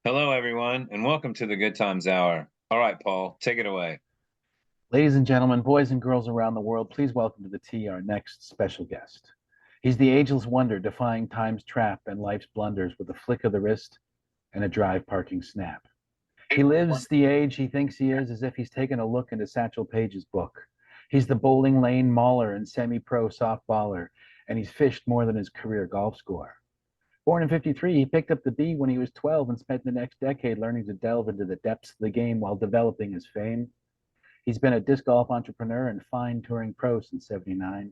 Hello, everyone, and welcome to the Good Times Hour. All right, Paul, take it away. Ladies and gentlemen, boys and girls around the world, please welcome to the tea our next special guest. He's the ageless wonder, defying time's trap and life's blunders with a flick of the wrist and a drive parking snap. He lives the age he thinks he is as if he's taken a look into Satchel Paige's book. He's the bowling lane mauler and semi-pro softballer, and he's fished more than his career golf score. Born in 53, he picked up the B when he was 12 and spent the next decade learning to delve into the depths of the game while developing his fame. He's been a disc golf entrepreneur and fine touring pro since '79,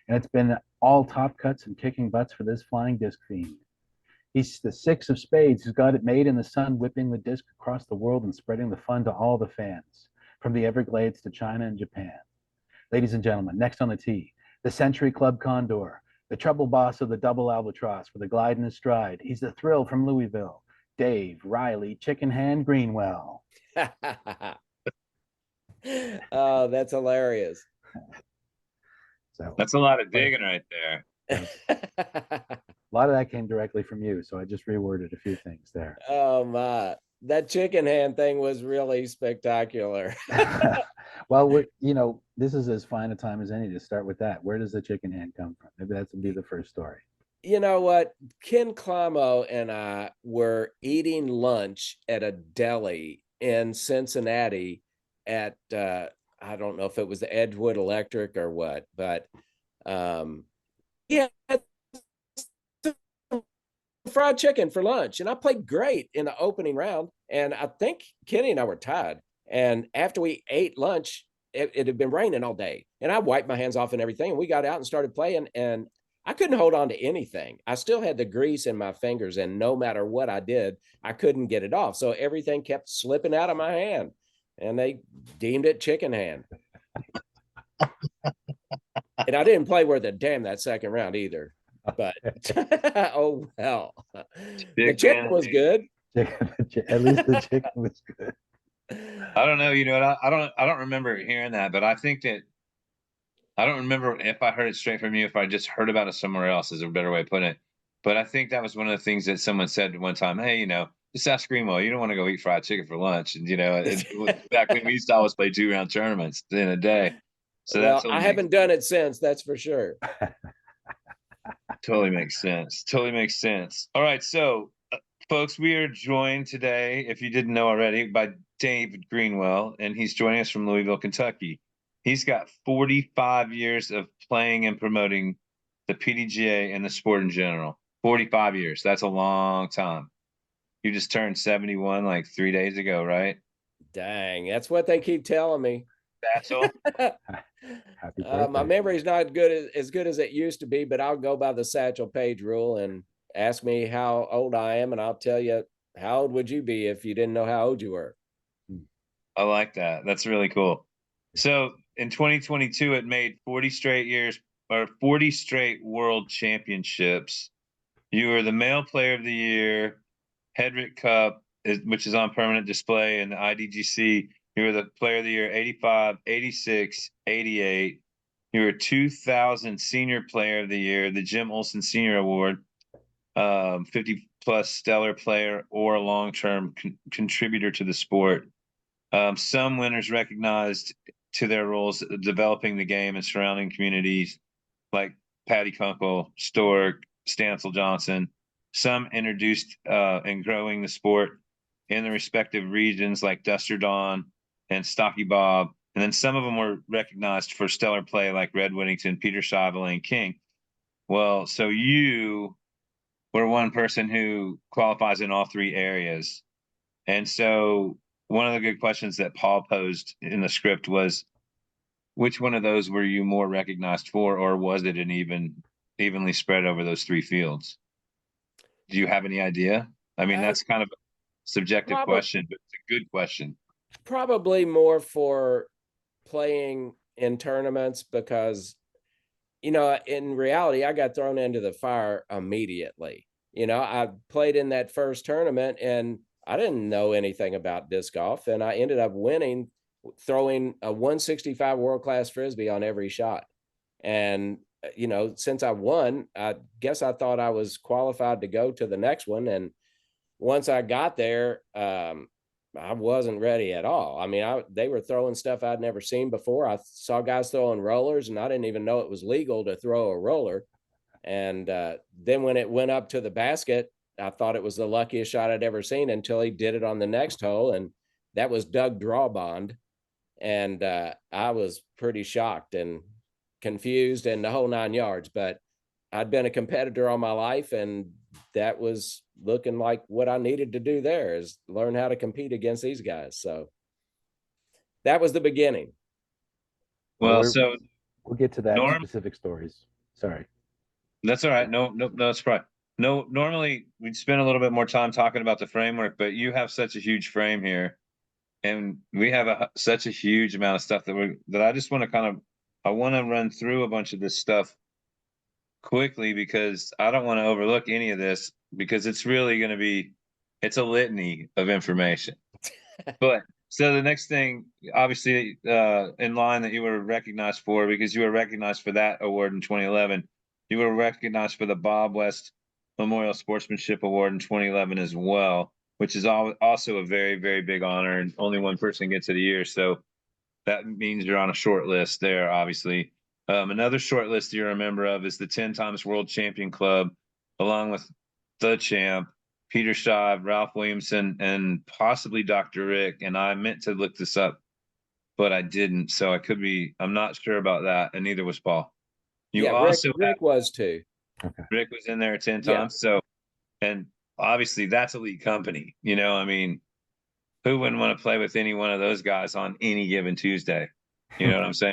and it's been all top cuts and kicking butts for this flying disc fiend. He's the six of spades who's got it made in the sun, whipping the disc across the world and spreading the fun to all the fans, from the Everglades to China and Japan. Ladies and gentlemen, next on the tee, the Century Club Condor, the trouble boss of the double albatross with a glide in his stride. He's the thrill from Louisville, Dave Riley Chicken Hand Greenwell. Oh, that's hilarious. So That's a lot of digging right there. a lot of that came directly from you, so I just reworded a few things there. Oh my, that chicken hand thing was really spectacular. Well, this is as fine a time as any to start with that. Where does the chicken hand come from? Maybe that would be the first story. You know what? Ken Clamo and I were eating lunch at a deli in Cincinnati at I don't know if it was the Edgewood Electric or what, but yeah, fried chicken for lunch, and I played great in the opening round, and I think Kenny and I were tied. And after we ate lunch, it had been raining all day, and I wiped my hands off and everything, and we got out and started playing, and I couldn't hold on to anything. I still had the grease in my fingers, and no matter what I did, I couldn't get it off. So everything kept slipping out of my hand, and they deemed it chicken hand. And I didn't play worth a damn that second round either. But oh well, the chicken was good. At least the chicken was good. I don't know. You know what? I don't remember hearing that, but I think that I don't remember if I heard it straight from you, if I just heard about it somewhere else, is a better way of putting it. But I think that was one of the things that someone said one time. Hey, just ask Greenwell. You don't want to go eat fried chicken for lunch, and back when we used to always play 2-round tournaments in a day. So that Well, I haven't done it since, that's for sure. totally makes sense. Totally makes sense. All right, so folks, we are joined today, if you didn't know already, by David Greenwell, and he's joining us from Louisville, Kentucky. He's got 45 years of playing and promoting the PDGA and the sport in general. 45 years. That's a long time. You just turned 71 like 3 days ago, right? Dang, that's what they keep telling me. That's all. Happy birthday. My memory's not good as it used to be, but I'll go by the Satchel Paige rule and ask me how old I am, and I'll tell you how old would you be if you didn't know how old you were. I like that. That's really cool. So in 2022, it made 40 straight years or 40 straight world championships. You were the male player of the year, Hedrick Cup, which is on permanent display in the IDGC. You were the player of the year 85, 86, 88. You were 2000 senior player of the year, the Jim Olson Senior Award, 50 plus stellar player or long-term contributor to the sport. Some winners recognized to their roles developing the game and surrounding communities like Patty Kunkel, Stork, Stancil Johnson. Some introduced and growing the sport in the respective regions like Duster Dawn and Stocky Bob. And then some of them were recognized for stellar play like Red Whittington, Peter Schiavone, and King. Well, so you were one person who qualifies in all three areas. And so one of the good questions that Paul posed in the script was, which one of those were you more recognized for, or was it an evenly spread over those three fields? Do you have any idea? I mean, that's kind of a subjective question, but it's a good question. Probably more for playing in tournaments because, in reality, I got thrown into the fire immediately. I played in that first tournament and I didn't know anything about disc golf, and I ended up winning, throwing a 165 world-class Frisbee on every shot. And, since I won, I guess I thought I was qualified to go to the next one. And once I got there, I wasn't ready at all. I mean, they were throwing stuff I'd never seen before. I saw guys throwing rollers, and I didn't even know it was legal to throw a roller. And then when it went up to the basket, I thought it was the luckiest shot I'd ever seen until he did it on the next hole, and that was Doug Drawbond. And I was pretty shocked and confused and the whole 9 yards. But I'd been a competitor all my life, and that was looking like what I needed to do there, is learn how to compete against these guys. So that was the beginning. Well, so we'll get to that Norm, specific stories. Sorry. That's all right. No, that's fine. No, normally we'd spend a little bit more time talking about the framework, but you have such a huge frame here, and we have such a huge amount of stuff that I just want to I want to run through a bunch of this stuff quickly, because I don't want to overlook any of this, because it's really going to be, it's a litany of information. But so the next thing, obviously, in line that you were recognized for, because you were recognized for that award in 2011, you were recognized for the Bob West Memorial Sportsmanship Award in 2011 as well, which is also a very, very big honor, and only one person gets it a year. So that means you're on a short list there, obviously. Another short list you're a member of is the 10 times world champion club, along with the champ, Peter Schaub, Ralph Williamson, and possibly Dr. Rick. And I meant to look this up, but I didn't. So I'm not sure about that. And neither was Paul. Rick was too. Okay. Rick was in there 10 times. Yeah. So, and obviously that's elite company. I mean, who wouldn't want to play with any one of those guys on any given Tuesday? You know what I'm saying?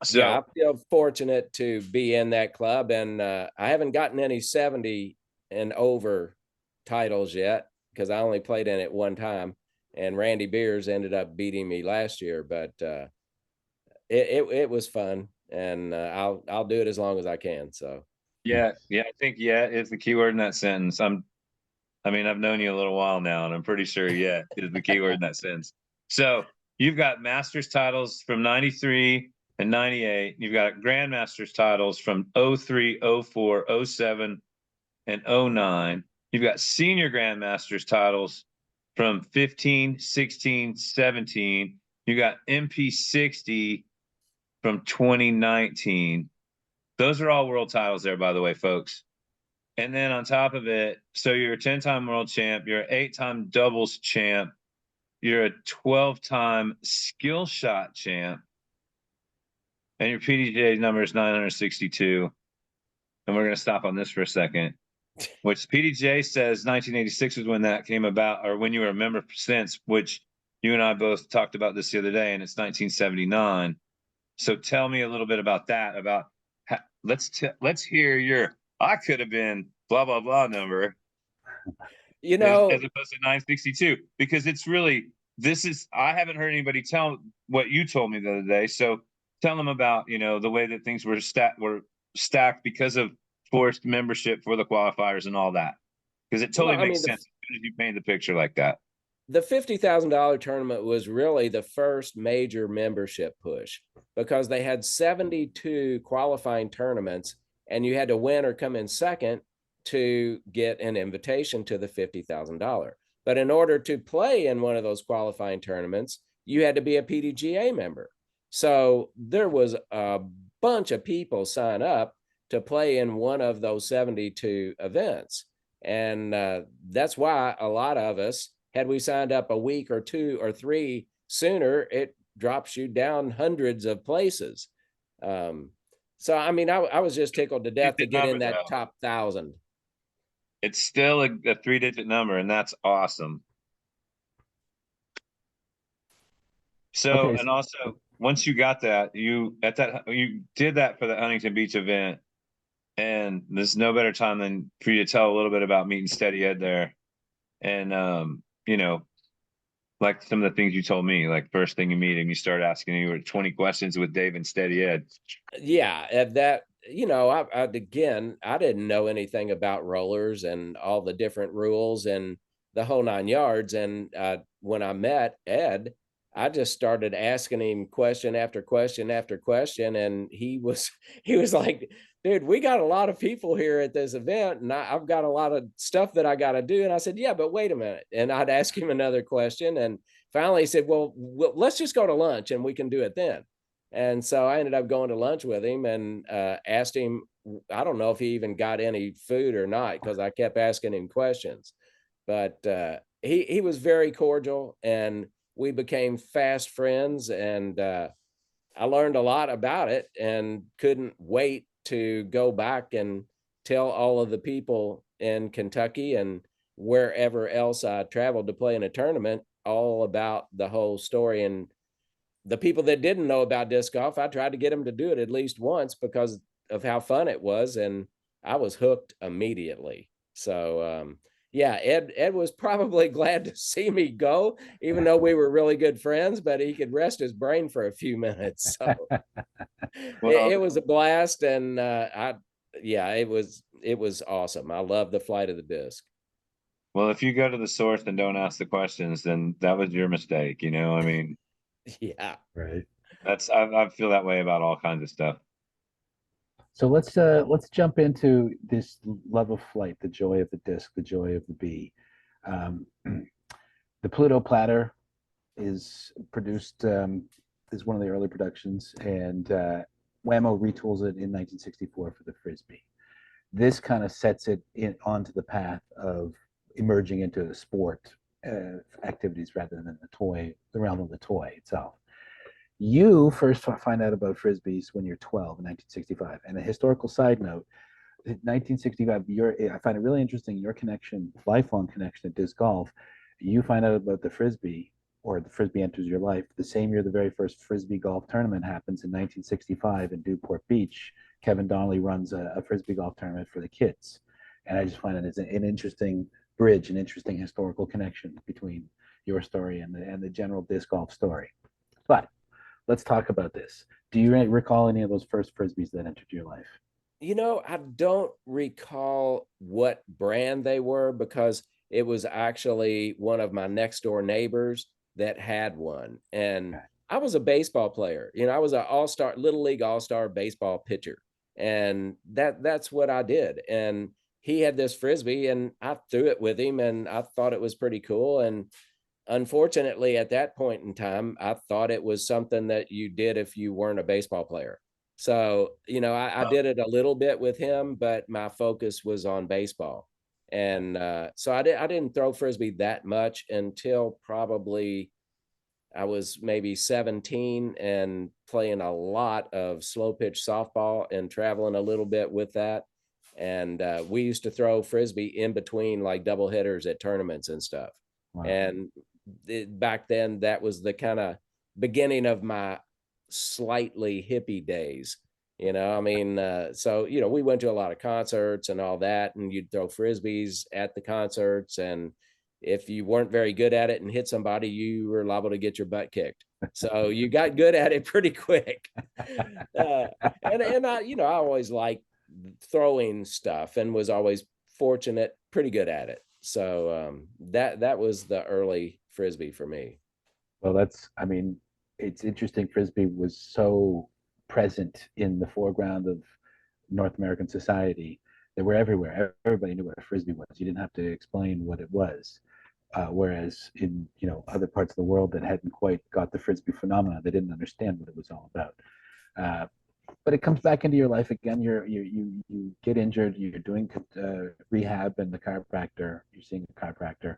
So, yeah, I feel fortunate to be in that club, and I haven't gotten any 70 and over titles yet, because I only played in it one time, and Randy Beers ended up beating me last year. But it was fun, and I'll do it as long as I can. So yeah, I think is the key word in that sentence. I mean, I've known you a little while now, and I'm pretty sure is the key word in that sentence. So you've got Masters titles from 93 and 98. You've got Grandmasters titles from 03, 04, 07, and 09. You've got Senior Grandmasters titles from 15, 16, 17. You got MP60 from 2019. Those are all world titles there, by the way, folks. And then on top of it, so you're a 10-time world champ, you're an 8-time doubles champ, you're a 12-time skill shot champ, and your PDGA number is 962. And we're going to stop on this for a second, which PDGA says 1986 was when that came about, or when you were a member since, which you and I both talked about this the other day, and it's 1979. So tell me a little bit about that, let's hear your, I could have been blah, blah, blah number, as opposed to 962, because it's really, I haven't heard anybody tell what you told me the other day. So tell them about, the way that things were stacked because of forced membership for the qualifiers and all that. Because it totally makes sense as soon as you paint the picture like that. The $50,000 tournament was really the first major membership push, because they had 72 qualifying tournaments, and you had to win or come in second to get an invitation to the $50,000. But in order to play in one of those qualifying tournaments, you had to be a PDGA member. So there was a bunch of people sign up to play in one of those 72 events. And that's why a lot of us, had we signed up a week or 2 or 3 sooner, it drops you down hundreds of places. So, I mean, I was just tickled to death to get in that top 1,000. It's still a 3-digit number, and that's awesome. So, and also, once you got that, you did that for the Huntington Beach event, and there's no better time than for you to tell a little bit about meeting Steady Ed there. And, like some of the things you told me, like first thing you meet him, you start asking you 20 questions with Dave and Steady Ed. Yeah, that, I didn't know anything about rollers and all the different rules and the whole 9 yards. And when I met Ed, I just started asking him question after question after question, and he was like dude, we got a lot of people here at this event, and I've got a lot of stuff that I got to do. And I said, yeah, but wait a minute. And I'd ask him another question. And finally he said, well, let's just go to lunch and we can do it then. And so I ended up going to lunch with him and asked him, I don't know if he even got any food or not, because I kept asking him questions. But he was very cordial, and we became fast friends. And I learned a lot about it and couldn't wait to go back and tell all of the people in Kentucky and wherever else I traveled to play in a tournament all about the whole story. And the people that didn't know about disc golf, I tried to get them to do it at least once because of how fun it was. And I was hooked immediately. So, yeah, Ed was probably glad to see me go, even though we were really good friends, but he could rest his brain for a few minutes. So it was a blast. And yeah, it was awesome. I love the flight of the disc. Well, if you go to the source and don't ask the questions, then that was your mistake. I mean, Yeah. Right. I feel that way about all kinds of stuff. So let's jump into this love of flight, the joy of the disc, the joy of the bee. The Pluto platter is produced is one of the early productions, and Whammo retools it in 1964 for the Frisbee. This kind of sets it onto the path of emerging into sport activities rather than the realm of the toy itself. You first find out about Frisbees when you're 12 in 1965. And a historical side note, 1965, I find it really interesting, your connection, lifelong connection to disc golf. You find out about the Frisbee, or the Frisbee enters your life, the same year the very first Frisbee golf tournament happens in 1965 in Newport Beach. Kevin Donnelly runs a Frisbee golf tournament for the kids. And I just find it as an interesting bridge, an interesting historical connection between your story and the general disc golf story. But let's talk about this. Do you recall any of those first Frisbees that entered your life? I don't recall what brand they were, because it was actually one of my next door neighbors that had one. And Okay. I was a baseball player. I was an all-star, little league all-star baseball pitcher. And that's what I did. And he had this Frisbee and I threw it with him and I thought it was pretty cool. And unfortunately, at that point in time, I thought it was something that you did if you weren't a baseball player. So, I did it a little bit with him, but my focus was on baseball. And so I didn't throw Frisbee that much until probably I was maybe 17 and playing a lot of slow pitch softball and traveling a little bit with that. And we used to throw Frisbee in between like double hitters at tournaments and stuff. Wow. And back then, that was the kind of beginning of my slightly hippie days. So we went to a lot of concerts and all that, and you'd throw Frisbees at the concerts, and if you weren't very good at it and hit somebody, you were liable to get your butt kicked. So you got good at it pretty quick. And I always liked throwing stuff and was always fortunate, pretty good at it. So that was the early Frisbee for me. Well, it's interesting. Frisbee was so present in the foreground of North American society. They were everywhere. Everybody knew what a Frisbee was. You didn't have to explain what it was. Whereas in other parts of the world that hadn't quite got the Frisbee phenomenon, they didn't understand what it was all about. But it comes back into your life again. You get injured. You're doing rehab and the chiropractor. You're seeing a chiropractor,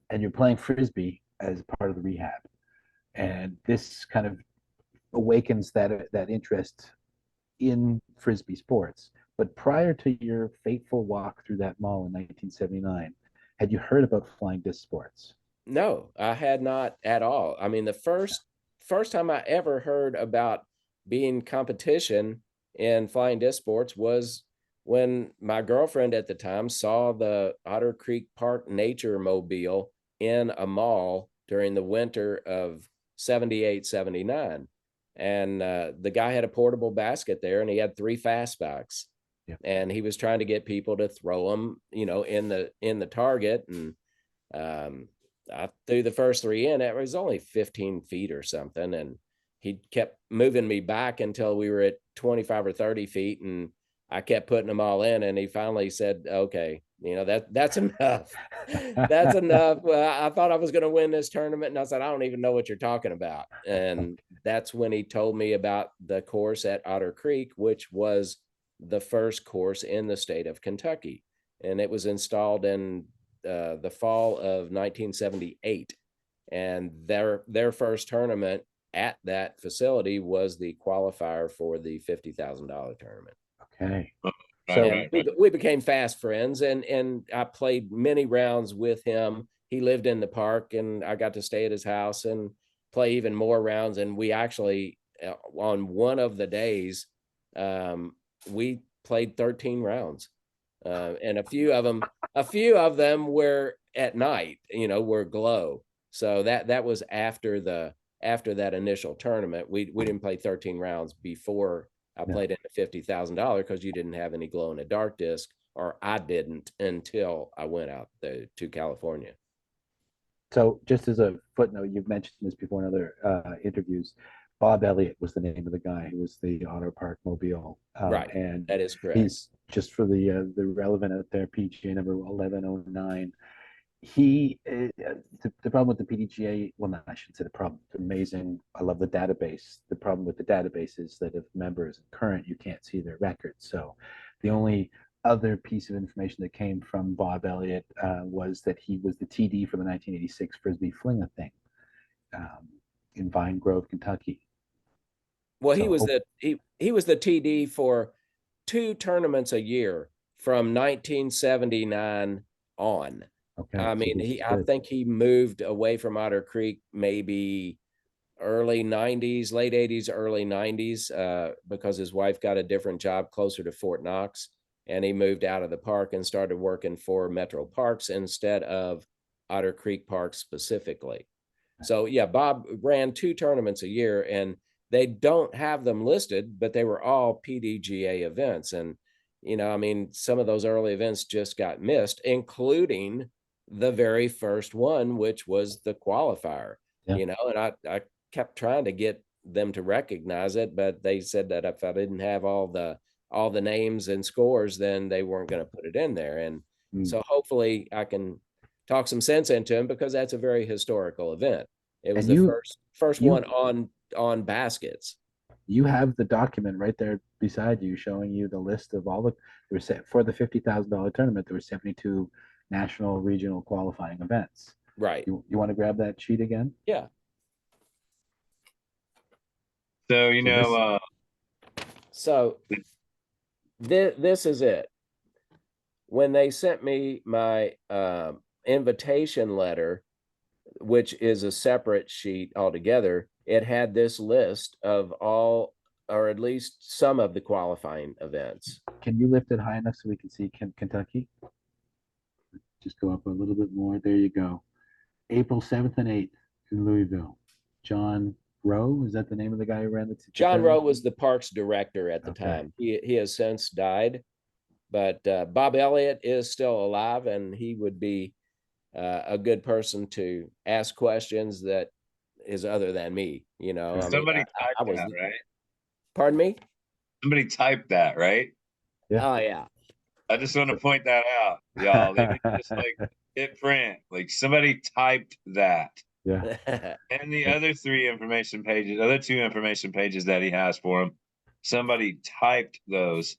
and you're playing Frisbee as part of the rehab. And this kind of awakens that interest in Frisbee sports. But prior to your fateful walk through that mall in 1979, had you heard about flying disc sports? No, I had not at all. I mean, the first time I ever heard about being competition in flying disc sports was when my girlfriend at the time saw the Otter Creek Park Nature Mobile in a mall during the winter of 78, 79. And the guy had a portable basket there and he had 3 fastbacks. Yeah. And he was trying to get people to throw them, in the target. And I threw the first 3 in. It was only 15 feet or something. And he kept moving me back until we were at 25 or 30 feet. And I kept putting them all in, and he finally said, "Okay, that's enough. That's enough." Well, I thought I was going to win this tournament, and I said, "I don't even know what you're talking about." And that's when he told me about the course at Otter Creek, which was the first course in the state of Kentucky, and it was installed in the fall of 1978. And their first tournament at that facility was the qualifier for the $50,000 tournament. Okay. Right, So right. We became fast friends, and I played many rounds with him. He lived in the park, and I got to stay at his house and play even more rounds. And we actually, on one of the days, we played 13 rounds, and a few of them were at night. Were glow. So that was after that initial tournament. We didn't play 13 rounds before I played in a $50,000 because you didn't have any glow in the dark disc, or I didn't until I went out to California. So just as a footnote, you've mentioned this before in other interviews. Bob Elliott was the name of the guy who was the Auto Park Mobile, Right. and That is correct. he's just for the relevant out there, PGA number 1109. The problem with the PDGA, well, not I shouldn't say the problem. It's amazing. I love the database. The problem with the database is that if members are current, you can't see their records. So the only other piece of information that came from Bob Elliott was that he was the TD for the 1986 Frisbee Fling thing in Vine Grove, Kentucky. Well, So he was the TD for 2 tournaments a year from 1979 on. okay, I mean, I think he moved away from Otter Creek maybe early 90s, late 80s, early 90s, because his wife got a different job closer to Fort Knox, and he moved out of the park and started working for Metro Parks instead of Otter Creek Park specifically. So yeah, Bob ran 2 tournaments a year, and they don't have them listed, but they were all PDGA events. And, I mean, some of those early events just got missed, including the very first one, which was the qualifier. And I kept trying to get them to recognize it, but they said that if I didn't have all the names and scores, then they weren't going to put it in there. And so hopefully I can talk some sense into him, because that's a very historical event. It was the first one on baskets. You have the document right there beside you showing you the list of all there was for the $50,000 tournament. There were 72 national regional qualifying events. Right. You want to grab that sheet again? Yeah. So So this is it. When they sent me my invitation letter, which is a separate sheet altogether, it had this list of all, or at least some of the qualifying events. Can you lift it high enough so we can see Kentucky? Just go up a little bit more. There you go. April 7th and 8th in Louisville. John Rowe, is that the name of the guy who ran the John Rowe was the parks director at the time. He has since died, but Bob Elliott is still alive, and he would be a good person to ask questions that is other than me. Somebody typed that, right? Pardon me? Somebody typed that, right? Yeah. Oh yeah. I just want to point that out, y'all. They didn't just hit print. Somebody typed that. Yeah. And the other 2 information pages that he has for him, somebody typed those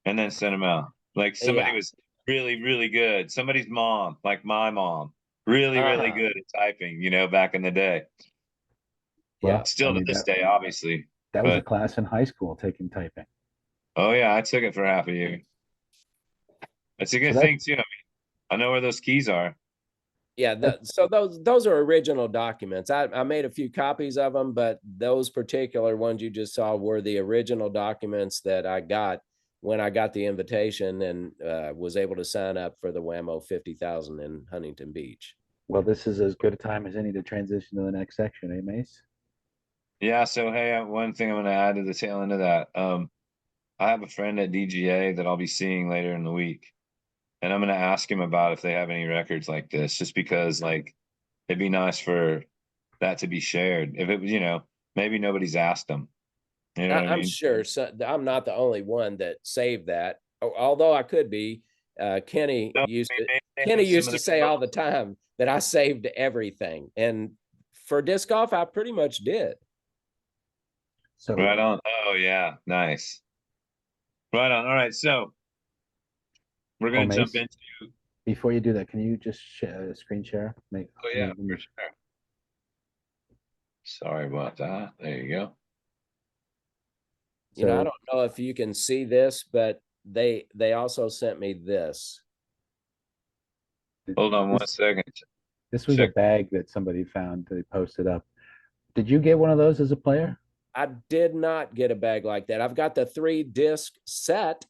and then sent them out. Somebody was really, really good. Somebody's mom, like my mom, really, really good at typing, back in the day. Well, still to this day, obviously. That was a class in high school taking typing. Oh yeah, I took it for half a year. That's a good thing too. I mean, I know where those keys are. Yeah, so those are original documents. I made a few copies of them, but those particular ones you just saw were the original documents that I got when I got the invitation and was able to sign up for the Whammo 50,000 in Huntington Beach. Well, this is as good a time as any to transition to the next section, eh, Mace? Yeah. So hey, one thing I'm going to add to the tail end of that. I have a friend at DGA that I'll be seeing later in the week, and I'm going to ask him about if they have any records like this, just because it'd be nice for that to be shared. If it was, maybe nobody's asked them. You know what I I'm mean? sure I'm not the only one that saved that, although I could be. Kenny No, used to they Kenny have some used of to the say all the time that I saved everything, and for disc golf, I pretty much did. So right on. Oh yeah, nice. Right on. All right, so we're oh, gonna jump Mace, into. before you do that, can you just screen share? Oh yeah, for sure. Sorry about that. There you go. You know, I So don't know if you can see this, but they also sent me this. Hold on one this second. this was a Check. bag that somebody found. They posted up. Did you get one of those as a player? I did not get a bag like that. I've got the 3-disc set.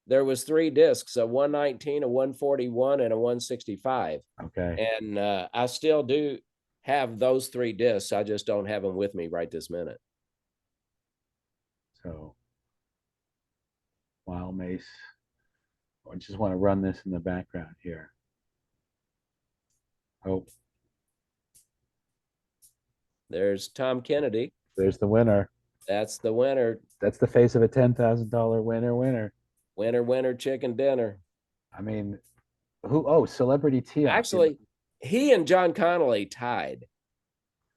There was 3 discs, a 119, a 141, and a 165. Okay. And I still do have those 3 discs. I just don't have them with me right this minute. So while Mace, I just want to run this in the background here. Oh, There's Tom Kennedy. there's the winner. That's the winner. That's the face of a $10,000 winner. Winner, chicken dinner. I mean, who? Oh, celebrity tee-off. Actually, he and John Connolly tied,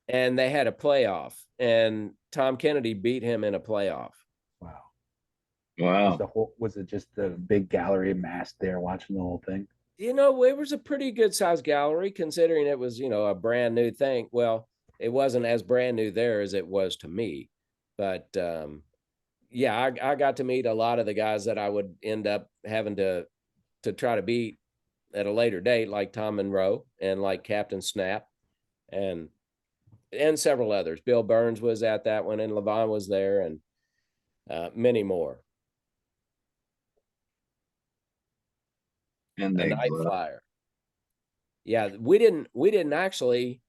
and they had a playoff, and Tom Kennedy beat him in a playoff. Wow. Wow. Was it just the big gallery massed there watching the whole thing? You know, it was a pretty good sized gallery considering it was, a brand new thing. Well, it wasn't as brand new there as it was to me, but yeah, I got to meet a lot of the guys that I would end up having to try to beat at a later date, like Tom Monroe and like Captain Snap, and several others. Bill Burns was at that one, and Levon was there, and many more. And A they night blew. flyer. Yeah, we didn't actually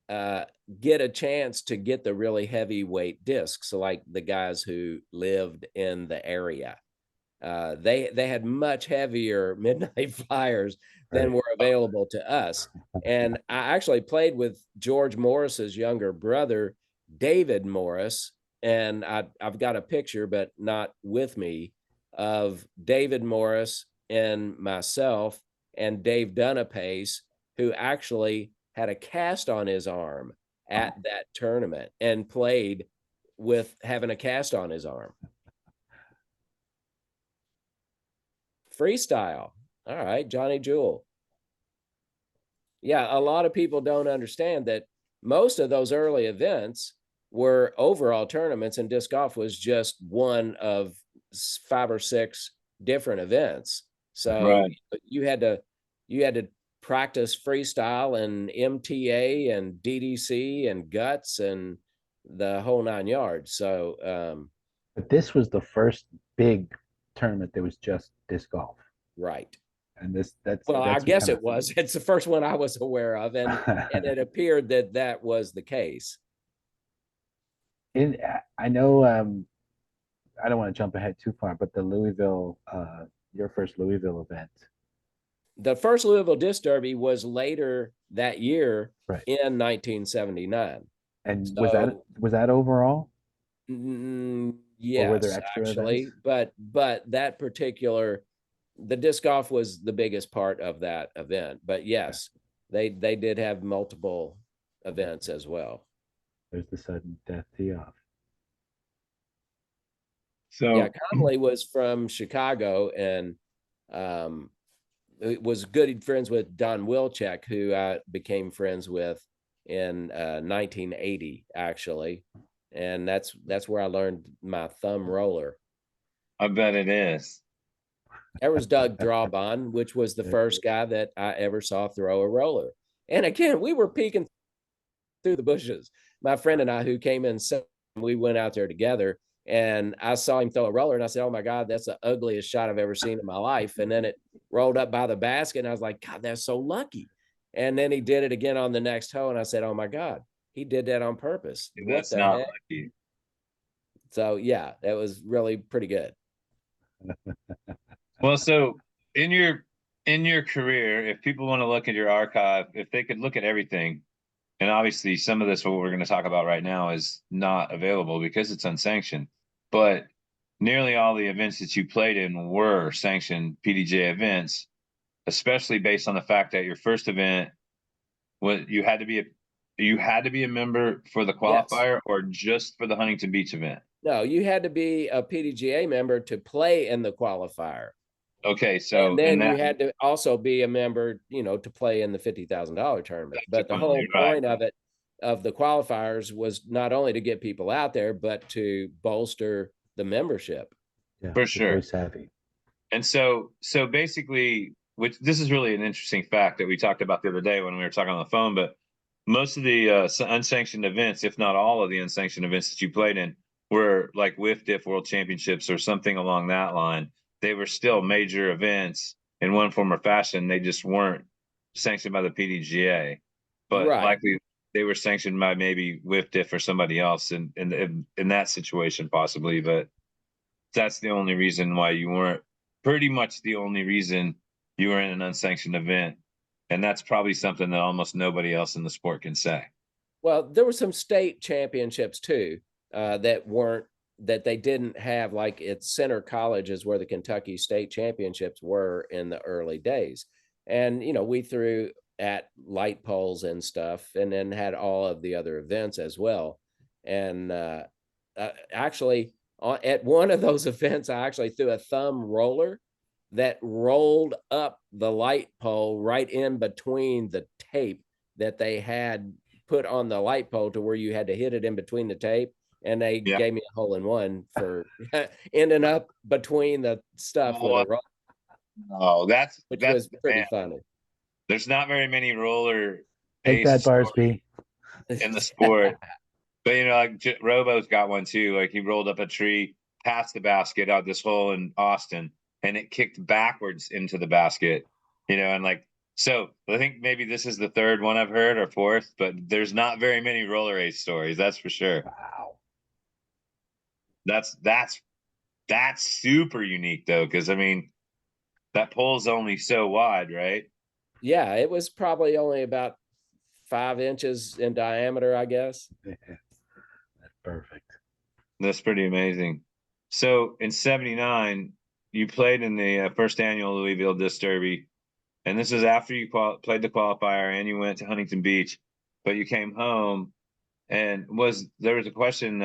get a chance to get the really heavyweight discs like the guys who lived in the area. They had much heavier midnight flyers than were available to us. And I actually played with George Morris's younger brother, David Morris, and I've got a picture, but not with me, of David Morris and myself and Dave Dunapace, who actually had a cast on his arm at that tournament and played with having a cast on his arm. Freestyle. All right, Johnny Jewell. Yeah, a lot of people don't understand that most of those early events were overall tournaments, and disc golf was just one of 5 or 6 different events. So Right. you had to practice freestyle and MTA and DDC and guts and the whole 9 yards. So But this was the first big tournament that was just disc golf. right. And Well, I that's guess it was. It's the first one I was aware of, and it appeared that that was the case. I know I don't want to jump ahead too far, but the Louisville, your first Louisville event. The first Louisville Disc Derby was later that year Right. in 1979. And So, was that overall? Yes, or were there extra actually, events? but that particular, the disc golf was the biggest part of that event. But yes, they did have multiple events as well. There's the sudden death tee off. So Yeah, Connolly was from Chicago, and it was good friends with Don Wilczek, who I became friends with in 1980, actually, and that's where I learned my thumb roller. I bet it is. There was Doug Drawbon, which was the first guy that I ever saw throw a roller. And again, we were peeking through the bushes. My friend and I, who came in, we went out there together, and I saw him throw a roller, and I said, "Oh my God, that's the ugliest shot I've ever seen in my life." And then it rolled up by the basket, and I was like, "God, that's so lucky." And then he did it again on the next hole, and I said, "Oh my God, he did that on purpose." That's What the not heck? lucky. So yeah, that was really pretty good. Well, so in your career, if people want to look at your archive, if they could look at everything, and obviously some of this what we're going to talk about right now is not available because it's unsanctioned. but nearly all the events that you played in were sanctioned PDGA events, especially based on the fact that your first event was you had to be a member for the Yes. qualifier or just for the Huntington Beach event. No, you had to be a PDGA member to play in the qualifier. Okay, so And then you had to also be a member, to play in the $50,000 tournament. But the whole point of it, of the qualifiers, was not only to get people out there, but to bolster the membership. Yeah, for sure. Very savvy. And so basically, which this is really an interesting fact that we talked about the other day when we were talking on the phone, but most of the unsanctioned events, if not all of the unsanctioned events that you played in, were like WIFDIF World Championships or something along that line. They were still major events in one form or fashion. They just weren't sanctioned by the PDGA, but likely they were sanctioned by maybe WIFDIF or somebody else in that situation possibly. But that's the only reason why you weren't. Pretty much the only reason you were in an unsanctioned event. And that's probably something that almost nobody else in the sport can say. Well, there were some state championships too, that they didn't have, like at Center Colleges where the Kentucky state championships were in the early days. And, we threw at light poles and stuff, and then had all of the other events as well. And actually, at one of those events, I actually threw a thumb roller that rolled up the light pole right in between the tape that they had put on the light pole, to where you had to hit it in between the tape. And they gave me a hole in one for ending up between the stuff with a roller. Oh, that's was pretty funny. There's not very many roller Take that, Barsby, in the sport. But like Robo's got one too. Like he rolled up a tree past the basket out this hole in Austin, and it kicked backwards into the basket. And like, so I think maybe this is the third one I've heard, or fourth, but there's not very many roller ace stories, that's for sure. Wow. That's super unique though, because I mean, that pole's only so wide, right? Yeah, it was probably only about 5 inches in diameter, I guess. That's perfect. That's pretty amazing. So in '79, you played in the first annual Louisville Disc Derby, and this is after you played the qualifier and you went to Huntington Beach, but you came home, and there was a question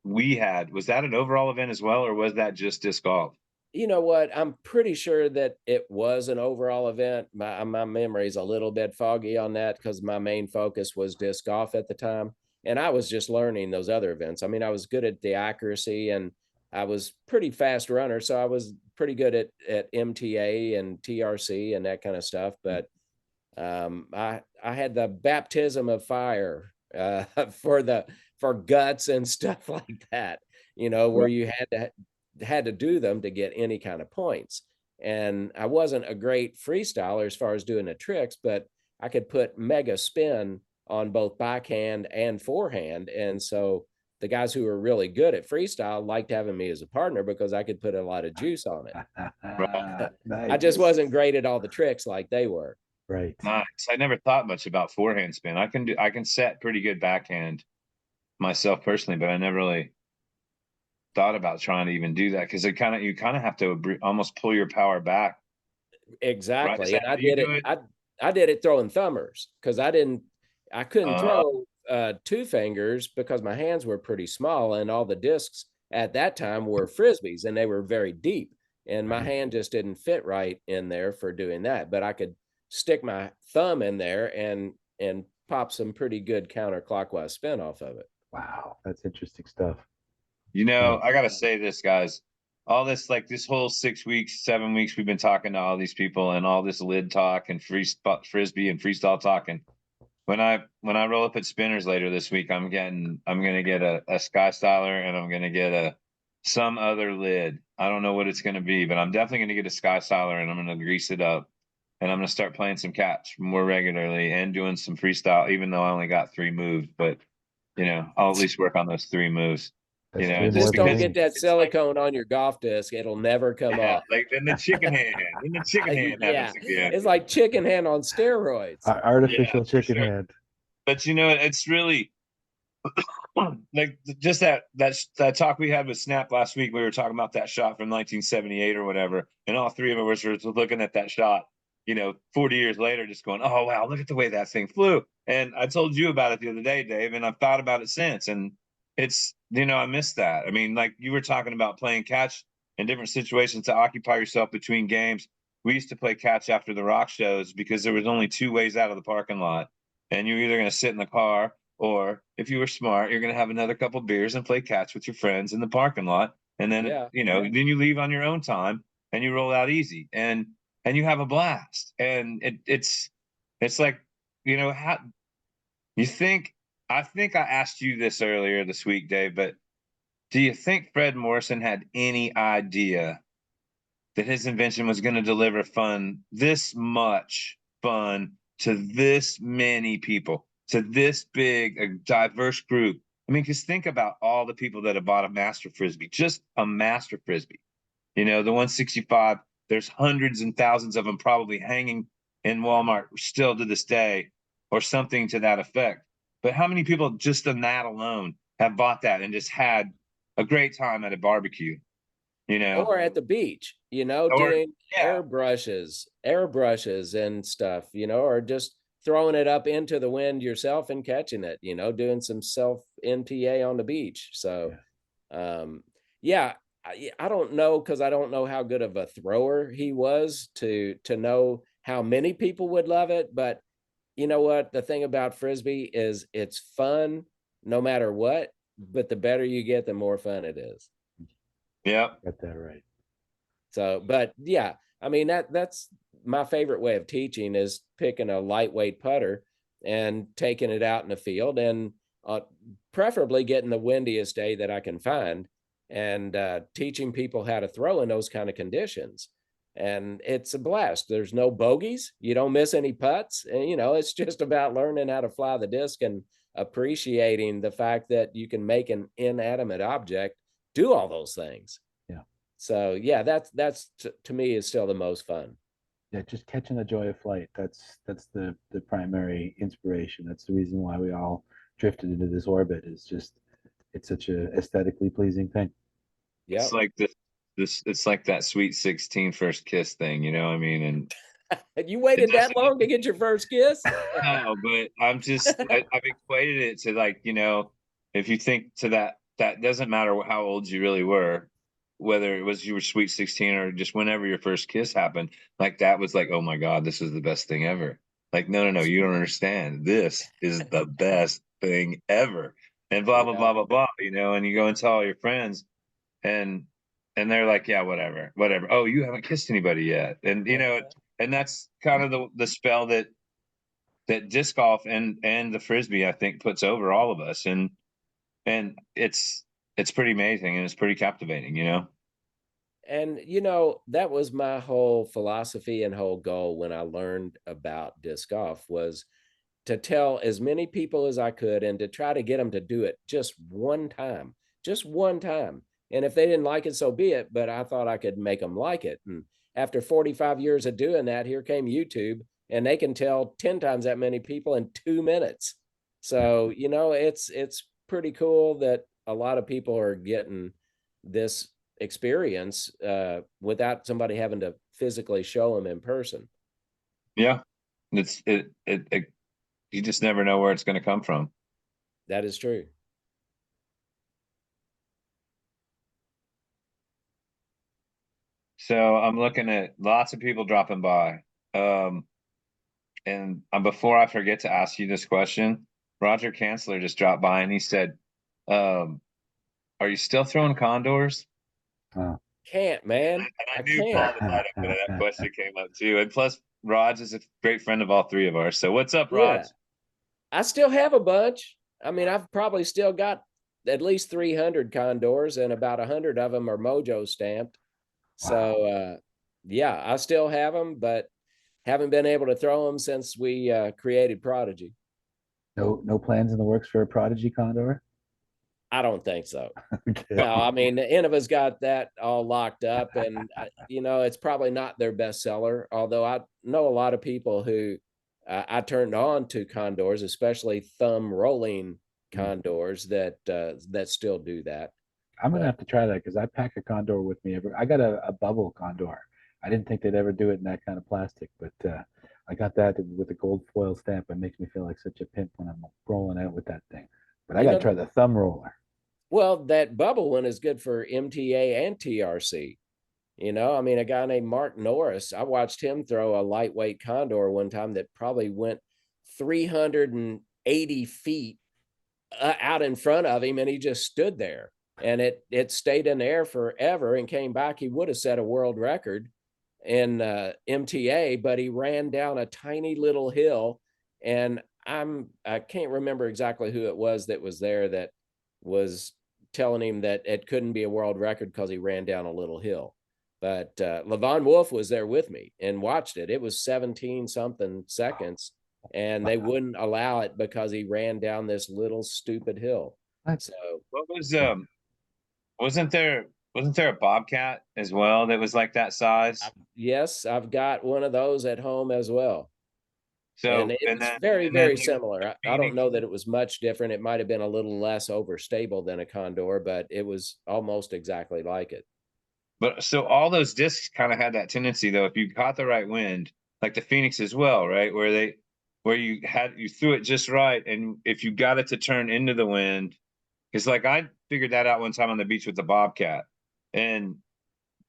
was that an overall event as well, or was that just disc golf? You know what? I'm pretty sure that it was an overall event. My memory is a little bit foggy on that, because my main focus was disc golf at the time. And I was just learning those other events. I mean, I was good at the accuracy, and I was pretty fast runner. So I was pretty good at MTA and TRC and that kind of stuff. But I had the baptism of fire for guts and stuff like that, where you had to do them to get any kind of points. And I wasn't a great freestyler as far as doing the tricks, but I could put mega spin on both backhand and forehand. And so the guys who were really good at freestyle liked having me as a partner, because I could put a lot of juice on it. Nice. I just wasn't great at all the tricks like they were. Right. Nice. I never thought much about forehand spin. I can set pretty good backhand myself personally, but I never really thought about trying to even do that, because you kind of have to almost pull your power back. Exactly. Right? And I did it throwing thumbers, because I couldn't throw 2 fingers, because my hands were pretty small, and all the discs at that time were frisbees, and they were very deep, and my hand just didn't fit right in there for doing that. But I could stick my thumb in there and pop some pretty good counterclockwise spin off of it. Wow, that's interesting stuff. I gotta say this, guys. All this, like this whole 6 weeks, 7 weeks, we've been talking to all these people, and all this lid talk and frisbee and freestyle talk. And when I roll up at Spinners later this week, I'm gonna get a Sky Styler, and I'm gonna get some other lid. I don't know what it's gonna be, but I'm definitely gonna get a Sky Styler, and I'm gonna grease it up, and I'm gonna start playing some catch more regularly and doing some freestyle, even though I only got 3 moves. But I'll at least work on those 3 moves. Just don't get that silicone on your golf disc. It'll never come off. Like then the chicken hand. Then the chicken hand happens again. It's like chicken hand on steroids. Artificial chicken hand. But it's really, like just that talk we had with Snap last week. We were talking about that shot from 1978 or whatever, and all three of us were looking at that shot, 40 years later, just going, "Oh wow, look at the way that thing flew." And I told you about it the other day, Dave, and I've thought about it since. And it's I miss that. I mean, like you were talking about playing catch in different situations to occupy yourself between games. We used to play catch after the rock shows because there was only two ways out of the parking lot, and you're either going to sit in the car, or if you were smart, you're going to have another couple beers and play catch with your friends in the parking lot. And then, Yeah. then you leave on your own time and you roll out easy and you have a blast. And it's like, how you think, I think I asked you this earlier this week, Dave, but do you think Fred Morrison had any idea that his invention was going to deliver this much fun to this many people, to this big, a diverse group? I mean, because think about all the people that have bought a Master Frisbee, just a Master Frisbee. The 165, there's hundreds and thousands of them probably hanging in Walmart still to this day, or something to that effect. But how many people just on that alone have bought that and just had a great time at a barbecue? Or at the beach, Or doing yeah, airbrushes and stuff, or just throwing it up into the wind yourself and catching it, doing some self NTA on the beach. So, yeah, I don't know, because I don't know how good of a thrower he was to know how many people would love it. But you know what? The thing about Frisbee is it's fun no matter what, but the better you get, the more fun it is. yeah. Got that right. So, but yeah, I mean, that's my favorite way of teaching, is picking a lightweight putter and taking it out in the field, and preferably getting the windiest day that I can find, and teaching people how to throw in those kind of conditions. And it's a blast. There's no bogeys. You don't miss any putts. And, it's just about learning how to fly the disc and appreciating the fact that you can make an inanimate object do all those things. Yeah. So yeah, that's to me is still the most fun. Yeah, just catching the joy of flight. That's the primary inspiration. That's the reason why we all drifted into this orbit. Is just it's such a aesthetically pleasing thing. Yeah. It's like this it's like that sweet 16 first kiss thing, I mean, and You it waited that doesn't long to get your first kiss? no, but I've equated it to, like, if you think to that doesn't matter how old you really were, whether it was you were sweet 16 or just whenever your first kiss happened, like that was like, oh my God, this is the best thing ever. Like, no, you don't understand. This is the best thing ever. And blah blah Yeah. blah blah blah, and you go and tell all your friends, and they're like, yeah, whatever. Oh, you haven't kissed anybody yet. And and that's kind of the spell that disc golf and the Frisbee, I think, puts over all of us. And it's pretty amazing, and it's pretty captivating. And that was my whole philosophy and whole goal when I learned about disc golf, was to tell as many people as I could, and to try to get them to do it just one time, just one time. And if they didn't like it, so be it. But I thought I could make them like it. And after 45 years of doing that, here came YouTube, and they can tell 10 times that many people in 2 minutes. So, it's pretty cool that a lot of people are getting this experience without somebody having to physically show them in person. Yeah, it you just never know where it's going to come from. That is true. So I'm looking at lots of people dropping by. And before I forget to ask you this question, Roger Kanzler just dropped by and he said, are you still throwing condors? Can't, man. And I I knew Paul can't. would light up when that question came up too. And plus, Raj is a great friend of all three of ours. So what's up, Raj? Yeah. I still have a bunch. I mean, I've probably still got at least 300 condors, and about 100 of them are Mojo stamped. So, yeah, I still have them, but haven't been able to throw them since we created Prodigy. No plans in the works for a Prodigy Condor? I don't think so. Okay. No, I mean, Innova's got that all locked up, and it's probably not their best seller. Although I know a lot of people who I turned on to condors, especially thumb rolling condors that still do that. I'm gonna have to try that because I pack a condor with me. I got a bubble condor. I didn't think they'd ever do it in that kind of plastic, but I got that with a gold foil stamp. It makes me feel like such a pimp when I'm rolling out with that thing. But I got to try the thumb roller. Well, that bubble one is good for MTA and TRC. I mean, a guy named Mark Norris, I watched him throw a lightweight condor one time that probably went 380 feet out in front of him, and he just stood there, and it stayed in the air forever and came back. He would have set a world record in MTA, but he ran down a tiny little hill, and I can't remember exactly who it was that was there that was telling him that it couldn't be a world record because he ran down a little hill. But Levon Wolf was there with me and watched it. It was 17 something seconds, and they wouldn't allow it because he ran down this little stupid hill. So what was wasn't there a bobcat as well that was like that size? Yes, I've got one of those at home as well. So and it was very similar. I don't know that it was much different. It might have been a little less overstable than a condor, but it was almost exactly like it. But so all those discs kind of had that tendency, though, if you caught the right wind, like the Phoenix as well, right? Where you threw it just right, and if you got it to turn into the wind, because like I figured that out one time on the beach with the bobcat, and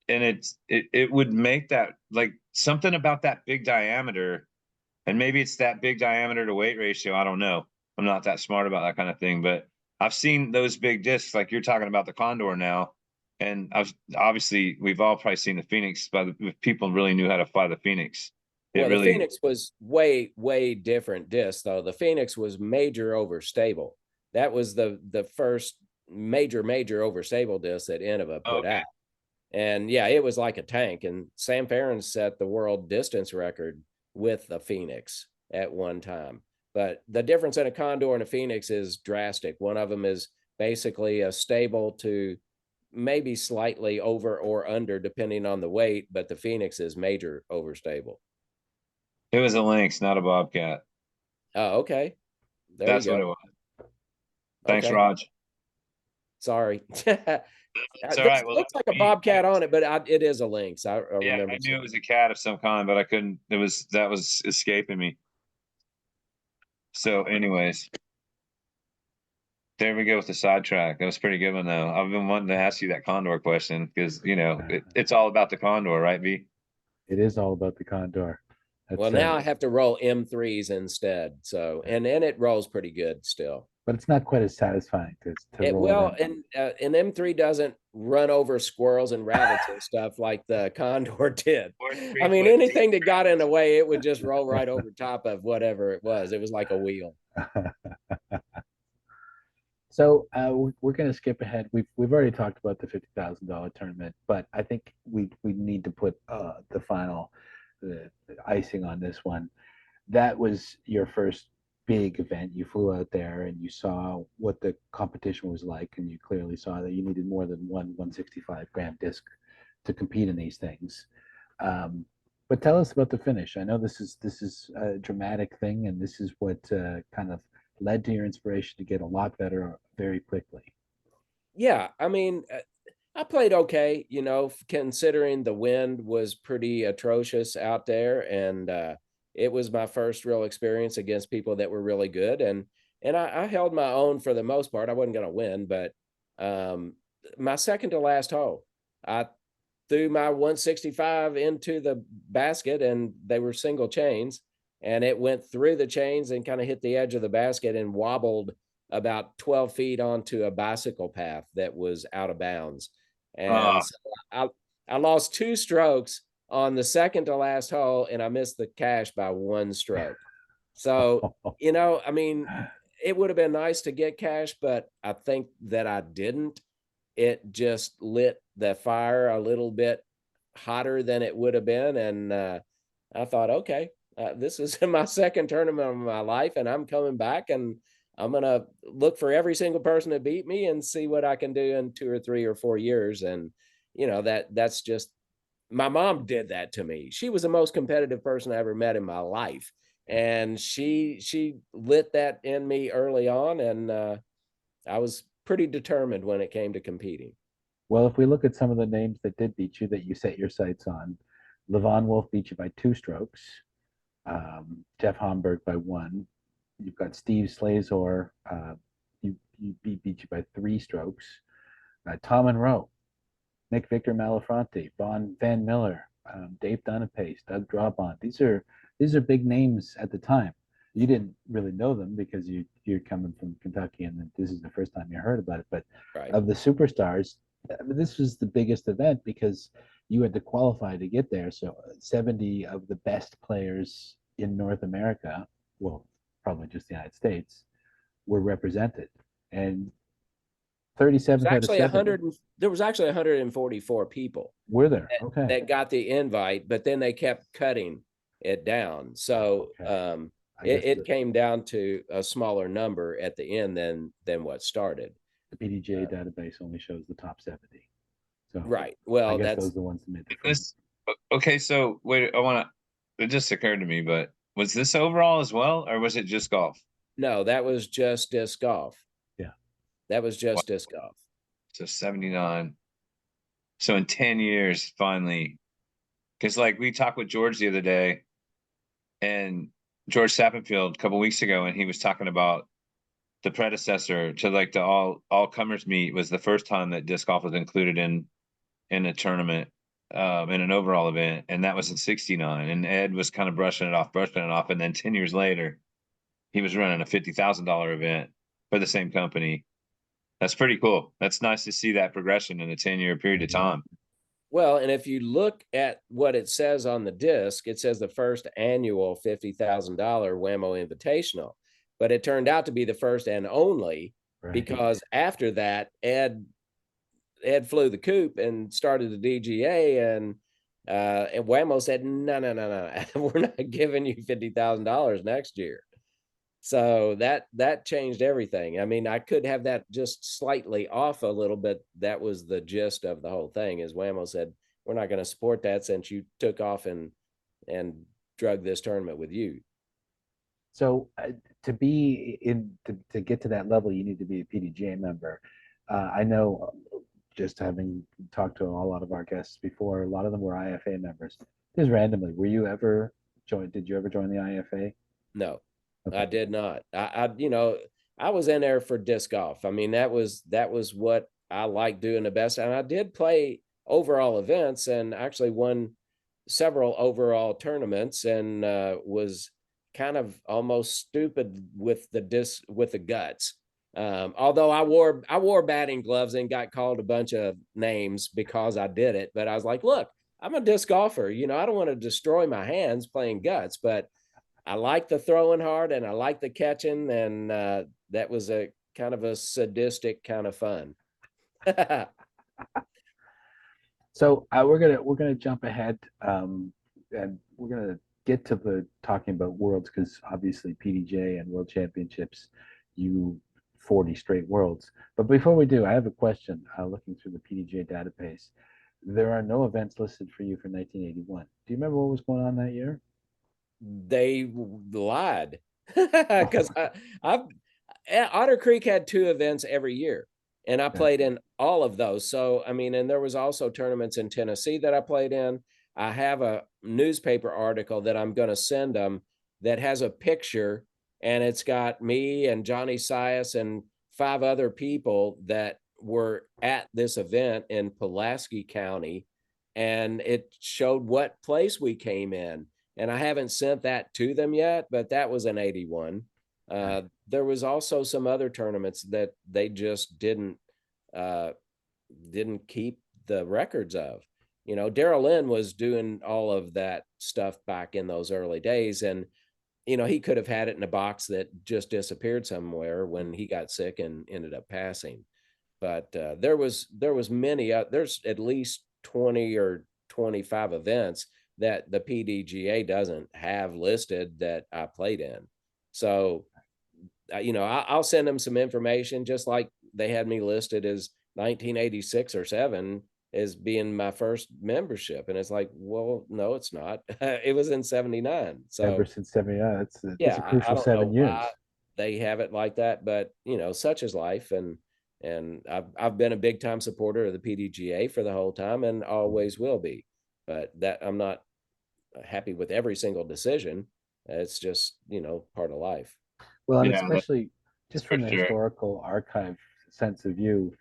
it would make that, like, something about that big diameter, and maybe it's that big diameter to weight ratio. I don't know. I'm not that smart about that kind of thing, but I've seen those big discs, like you're talking about the condor now. And obviously we've all probably seen the Phoenix, but if people really knew how to fly the Phoenix. Well, the Phoenix was way different disc, though. The Phoenix was major overstable. That was the first major overstable disc that Innova put out. And yeah, it was like a tank. And Sam Farron set the world distance record with the Phoenix at one time. But the difference in a condor and a Phoenix is drastic. One of them is basically a stable to maybe slightly over or under depending on the weight, but the Phoenix is major overstable. It was a lynx, not a bobcat. Oh, okay. That's what it was. Thanks, okay. Raj. Sorry. It's all right. Well, looks like a bobcat on it, but it is a lynx. I remember. I knew it was a cat of some kind, but I couldn't. That was escaping me. So, anyways, there we go with the sidetrack. That was pretty good one, though. I've been wanting to ask you that condor question because it's all about the condor, right, V? It is all about the condor. Well, now I have to roll M3s instead. So, and it rolls pretty good still. But it's not quite as satisfying to roll. Well, and M3 doesn't run over squirrels and rabbits and stuff like the condor did. I mean, anything that got in the way, it would just roll right over top of whatever it was. It was like a wheel. So we're going to skip ahead. We've already talked about the $50,000 tournament, but I think we need to put the final the icing on this one. That was your first big event. You flew out there and you saw what the competition was like, and you clearly saw that you needed more than one 165 gram disc to compete in these things. But tell us about the finish. I know this is a dramatic thing, and this is what kind of led to your inspiration to get a lot better very quickly. Yeah, I mean, I played okay, considering the wind was pretty atrocious out there, and it was my first real experience against people that were really good, and I held my own for the most part. I wasn't going to win, but my second to last hole, I threw my 165 into the basket, and they were single chains, and it went through the chains and kind of hit the edge of the basket and wobbled about 12 feet onto a bicycle path that was out of bounds. And so I lost 2 strokes on the second to last hole, and I missed the cash by 1 stroke. So, I mean, it would have been nice to get cash, but I think that I didn't. It just lit the fire a little bit hotter than it would have been. And I thought, okay, this is my second tournament of my life, and I'm coming back, and I'm going to look for every single person to beat me and see what I can do in 2 or 3 or 4 years. And, that's just, my mom did that to me. She was the most competitive person I ever met in my life. And she lit that in me early on. And I was pretty determined when it came to competing. Well, if we look at some of the names that did beat you that you set your sights on, Levon Wolf beat you by 2 strokes. Jeff Homburg by 1. You've got Steve Slazor. You beat you by 3 strokes. Tom Monroe, Nick Victor Malafronte, Van Miller, Dave Dunapace, Doug Drawbond. These are big names at the time. You didn't really know them because you're coming from Kentucky and this is the first time you heard about it. But Right. of the superstars, this was the biggest event because you had to qualify to get there. So 70 of the best players in North America, well, probably just the United States, were represented. And 37th out of 70. There was actually 144 people Were there? Okay. that got the invite, but then they kept cutting it down. So Okay. it came down to a smaller number at the end than what started. The PDGA database only shows the top 70. So right. Well, I guess those are the ones that made the front. Okay, so wait, it just occurred to me, but was this overall as well, or was it just golf? No, that was just disc golf. Yeah. That was just disc golf. So 79. So in 10 years, finally, because like we talked with George the other day, and George Sappenfield a couple weeks ago, and he was talking about the predecessor to like the all comers meet was the first time that disc golf was included in a tournament, in an overall event, and that was in 69. And Ed was kind of brushing it off, and then 10 years later, he was running a $50,000 event for the same company. That's pretty cool. That's nice to see that progression in a 10-year period of time. Well, and if you look at what it says on the disc, it says the first annual $50,000 Whammo Invitational, but it turned out to be the first and only because after that, Ed flew the coop and started the DGA, and Whammo said, no, we're not giving you $50,000 next year. So that changed everything. I mean, I could have that just slightly off a little bit. That was the gist of the whole thing. Is Whammo said, we're not going to support that since you took off and drug this tournament with you. So to get to that level, you need to be a PDGA member. I know, just having talked to a lot of our guests before, a lot of them were IFA members. Just randomly, did you ever join the IFA? No. Okay. I did not. I was in there for disc golf. I mean, that was what I liked doing the best. And I did play overall events and actually won several overall tournaments, and was kind of almost stupid with the guts. Although I wore batting gloves and got called a bunch of names because I did it. But I was like, look, I'm a disc golfer. I don't want to destroy my hands playing guts, but I like the throwing hard and I like the catching, and that was a kind of a sadistic kind of fun. So we're gonna jump ahead, and we're gonna get to the talking about worlds, because obviously PDGA and World Championships, you 40 straight worlds. But before we do, I have a question. Looking through the PDGA database, there are no events listed for you for 1981. Do you remember what was going on that year? They lied because Otter Creek had 2 events every year, and I played in all of those. So, I mean, and there was also tournaments in Tennessee that I played in. I have a newspaper article that I'm going to send them that has a picture, and it's got me and Johnny Sias and 5 other people that were at this event in Pulaski County, and it showed what place we came in. And I haven't sent that to them yet, but that was an 81. There was also some other tournaments that they just didn't keep the records of. Daryl Lynn was doing all of that stuff back in those early days, and he could have had it in a box that just disappeared somewhere when he got sick and ended up passing. But there was many. There's at least 20 or 25 events that the PDGA doesn't have listed that I played in. So, I'll send them some information, just like they had me listed as 1986 or 7 as being my first membership. And it's like, well, no, it's not. It was in 79. So ever since 79, it's a crucial 7 years. they have it like that, but such is life. And I've been a big time supporter of the PDGA for the whole time and always will be. But that I'm not happy with every single decision. It's just, part of life. Well, and Yeah, especially that's just for from the sure. historical archive sense of view,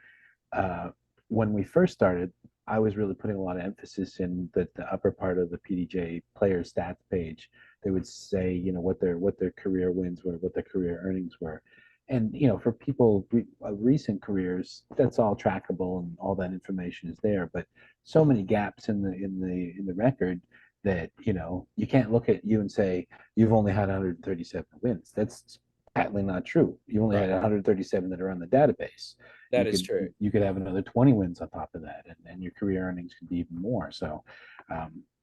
uh, when we first started, I was really putting a lot of emphasis in the upper part of the PDJ player stats page. They would say, what their career wins were, what their career earnings were, and for people recent careers, that's all trackable and all that information is there. But so many gaps in the record that you can't look at you and say you've only had 137 wins. That's patently not true. You only had Right. 137 that are on the database. That is true. You could have another 20 wins on top of that, and your career earnings could be even more. So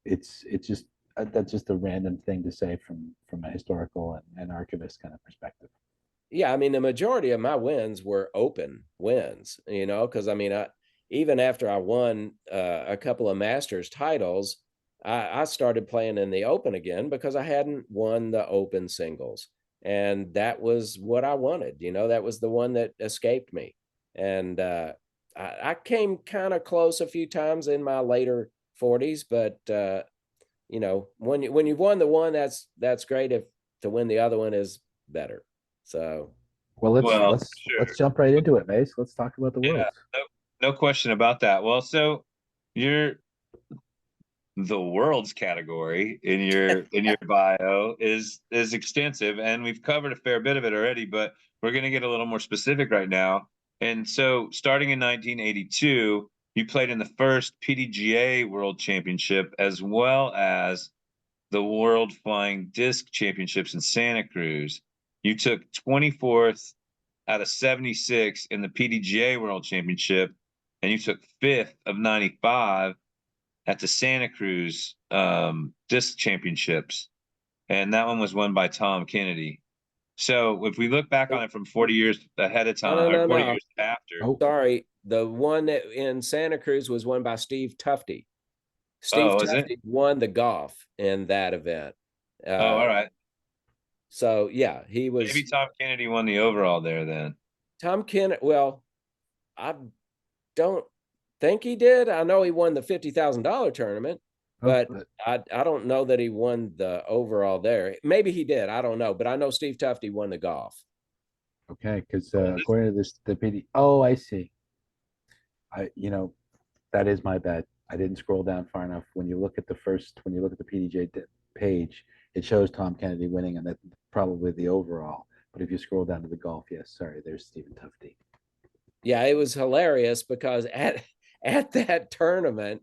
it's just that's just a random thing to say from a historical and archivist kind of perspective. Yeah, I mean, the majority of my wins were open wins, because even after I won a couple of Masters titles, I started playing in the Open again because I hadn't won the Open singles. And that was what I wanted. That was the one that escaped me. And I came kind of close a few times in my later 40s, but when you've won the one, that's great. If to win the other one is better. So Well, Well, let's sure. jump right into it, Mace. Let's talk about the Yeah, worlds. no question about that. Well, so your the world's category in your bio is extensive, and we've covered a fair bit of it already, but we're going to get a little more specific right now. And so, starting in 1982, you played in the first PDGA World Championship as well as the World Flying Disc Championships in Santa Cruz. You took 24th out of 76 in the PDGA World Championship, and you took 5th of 95 at the Santa Cruz Disc Championships. And that one was won by Tom Kennedy. So if we look back on it from 40 years ahead of no, no, time, or no, 40 no. years after. Oh, Sorry, the one that in Santa Cruz was won by Steve Tufte. Steve Oh, was it? Tufte won the golf in that event. Oh, all Uh, right. so yeah, he Maybe was Tom Kennedy won the overall there then. Tom Kennedy. Well, I don't think he did. I know he won the $50,000 tournament, oh, but I don't know that he won the overall there. Maybe he did. I don't know, but I know Steve Tufte won the golf. okay. Because Well, according to the PD, oh, I see. That is my bad. I didn't scroll down far enough. When you look at the PDJ page, it shows Tom Kennedy winning, and that's probably the overall. But if you scroll down to the golf, yes, sorry, there's Stephen Tufte. Yeah, it was hilarious because at that tournament,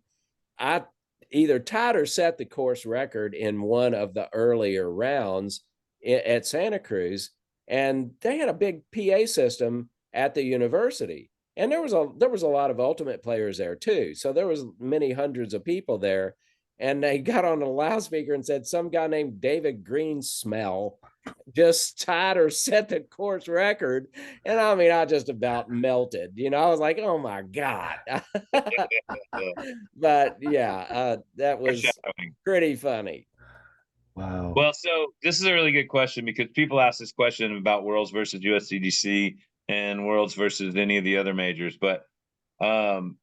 I either tied or set the course record in one of the earlier rounds at Santa Cruz, and they had a big PA system at the university, and there was a lot of ultimate players there too. So there was many hundreds of people there, and they got on a loudspeaker and said some guy named David Greensmell just tied or set the course record. And I just about melted. I was like, oh my God. But yeah, that was foreshadowing. pretty funny. Wow. Well, so this is a really good question because people ask this question about Worlds versus USCDC and Worlds versus any of the other majors. But um,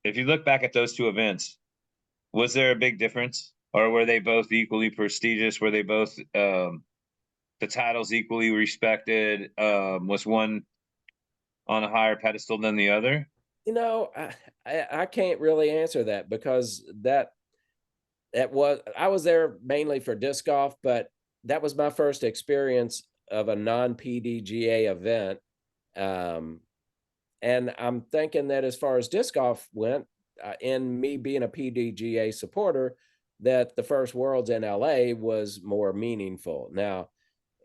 if you look back at those two events, was there a big difference, or were they both equally prestigious? Were they both the titles equally respected? Was one on a higher pedestal than the other? I can't really answer that because I was there mainly for disc golf, but that was my first experience of a non PDGA event. Um, and I'm thinking that as far as disc golf went, in me being a PDGA supporter, that the first Worlds in LA was more meaningful. Now,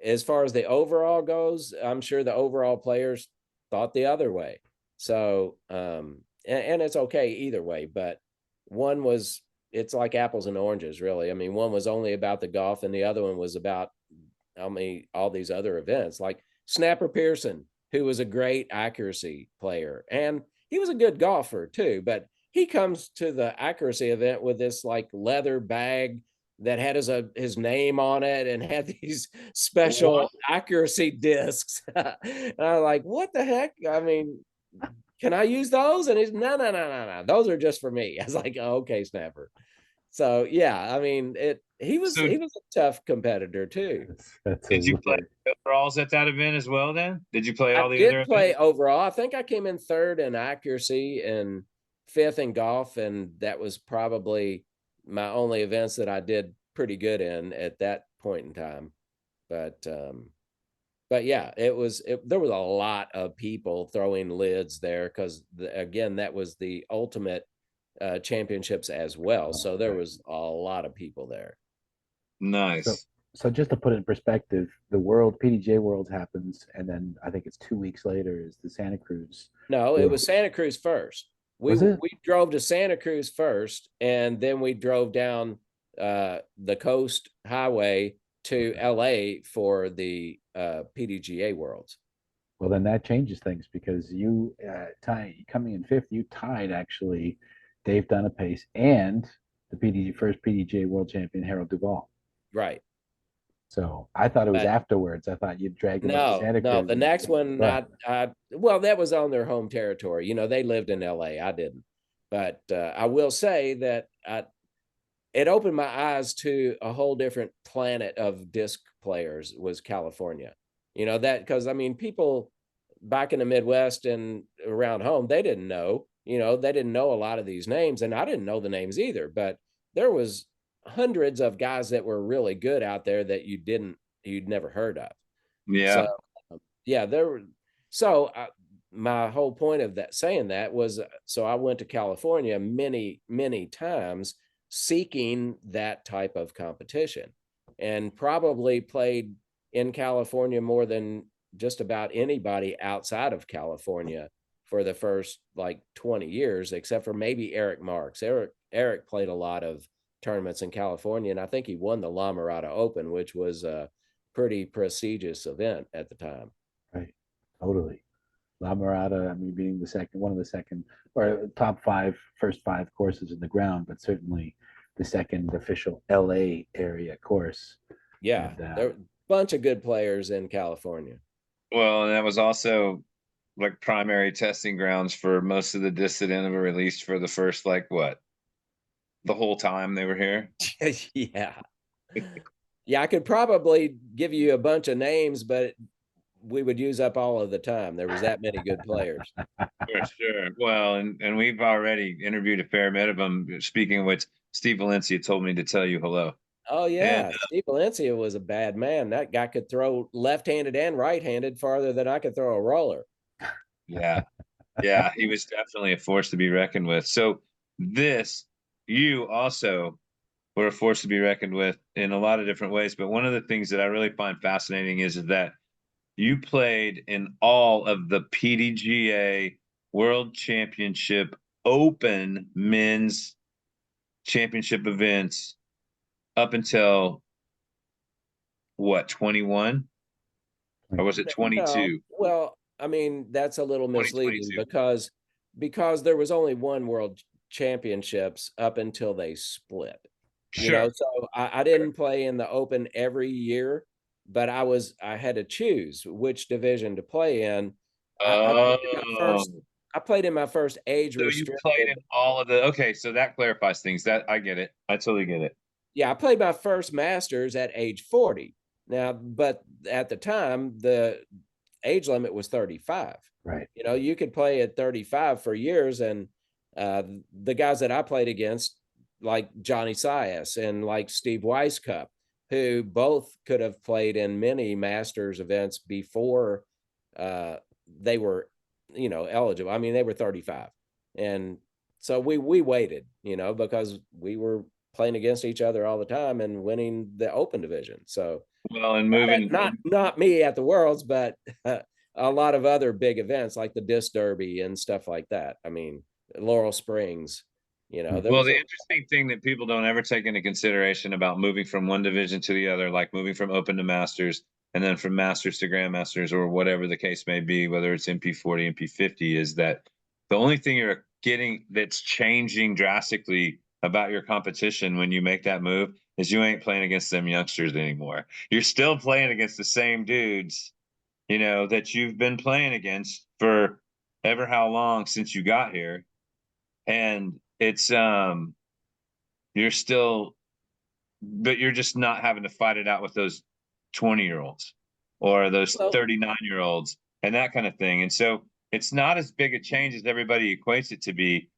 as far as the overall goes, I'm sure the overall players thought the other way. So, and it's okay either way, but one was, it's like apples and oranges, really. I mean, one was only about the golf and the other one was about, all these other events like Snapper Pearson, who was a great accuracy player. And he was a good golfer too, but he comes to the accuracy event with this like leather bag that had his name on it and had these special accuracy discs. And I'm like, what the heck? I mean, can I use those? And he's no. Those are just for me. I was like, oh, okay, Snapper. So yeah, I mean, he was So a tough competitor too. That's did you play hilarious. overalls at that event as well then? Did you play I all the did other play events? overall. I think I came in third in accuracy and fifth in golf, and that was probably my only events that I did pretty good in at that point in time. But yeah, there was a lot of people throwing lids there because again, that was the ultimate championships as well. So there was a lot of people there. So, Nice. so just to put it in perspective, the World PDGA Worlds happens, and then I think it's 2 weeks later is the Santa Cruz No, it was Worlds. Santa Cruz first. Was it? We drove to Santa Cruz first, and then we drove down the coast highway to LA for the PDGA Worlds. Well, then that changes things because you coming in fifth, you tied actually Dave Donapace and the first PDGA World Champion Harold Duval. Right. So I thought it was But afterwards. I thought you'd drag him up to Santa no, Cruz. the next one, But well, that was on their home territory. You know, they lived in LA. I didn't. But I will say that it opened my eyes to a whole different planet of disc players was California. You know, that because I mean, people back in the Midwest and around home, they didn't know, they didn't know a lot of these names, and I didn't know the names either, but there was hundreds of guys that were really good out there that you'd never heard of. So Yeah. yeah, there were. So my whole point of that saying that was, so I went to California many times seeking that type of competition, and probably played in California more than just about anybody outside of California for the first like 20 years, except for maybe Eric Marks. Eric played a lot of tournaments in California, and I think he won the La Mirada Open, which was a pretty prestigious event at the time. right, totally. La Mirada, I mean, being one of the second or top first five courses in the ground, but certainly the second official LA area course. Yeah, And there were a bunch of good players in California. Well, and that was also like primary testing grounds for most of the dissident ever released for the first like what? The whole time they were here. Yeah. Yeah, I could probably give you a bunch of names, but we would use up all of the time. There was that many good players. For sure. Well, and we've already interviewed a fair bit of them. Speaking of which, Steve Valencia told me to tell you hello. Oh And yeah, Steve Valencia was a bad man. That guy could throw left-handed and right-handed farther than I could throw a roller. yeah, yeah, he was definitely a force to be reckoned with. So you also were a force to be reckoned with in a lot of different ways. But one of the things that I really find fascinating is that you played in all of the PDGA World Championship Open men's championship events up until what, 21? Or was it No, 22? well, I mean, that's a little misleading 2022. because there was only one world championships up until they split. Sure. So I didn't play in the open every year, but I had to choose which division to play in. Oh, I played in my first age so you played restricted. in all of the, okay, so that clarifies things. That I get it. I totally get it. Yeah, I played my first Masters at age 40. Now, but at the time, the age limit was 35. right. You could play at 35 for years, and the guys that I played against, like Johnny Sias and like Steve Weiskup, who both could have played in many Masters events before they were, eligible. I mean, they were 35, and so we waited, because we were playing against each other all the time and winning the Open division. So Well, and moving, not me at the Worlds, but a lot of other big events like the Disc Derby and stuff like that. I mean, Laurel Springs. There well, was the interesting thing that people don't ever take into consideration about moving from one division to the other, like moving from Open to Masters, and then from Masters to Grandmasters, or whatever the case may be, whether it's MP40, MP50, is that the only thing you're getting that's changing drastically about your competition when you make that move is you ain't playing against them youngsters anymore. You're still playing against the same dudes, that you've been playing against for ever how long since you got here. And it's you're still, but you're just not having to fight it out with those 20-year-olds or those 39-year-olds and that kind of thing. And so it's not as big a change as everybody equates it to be.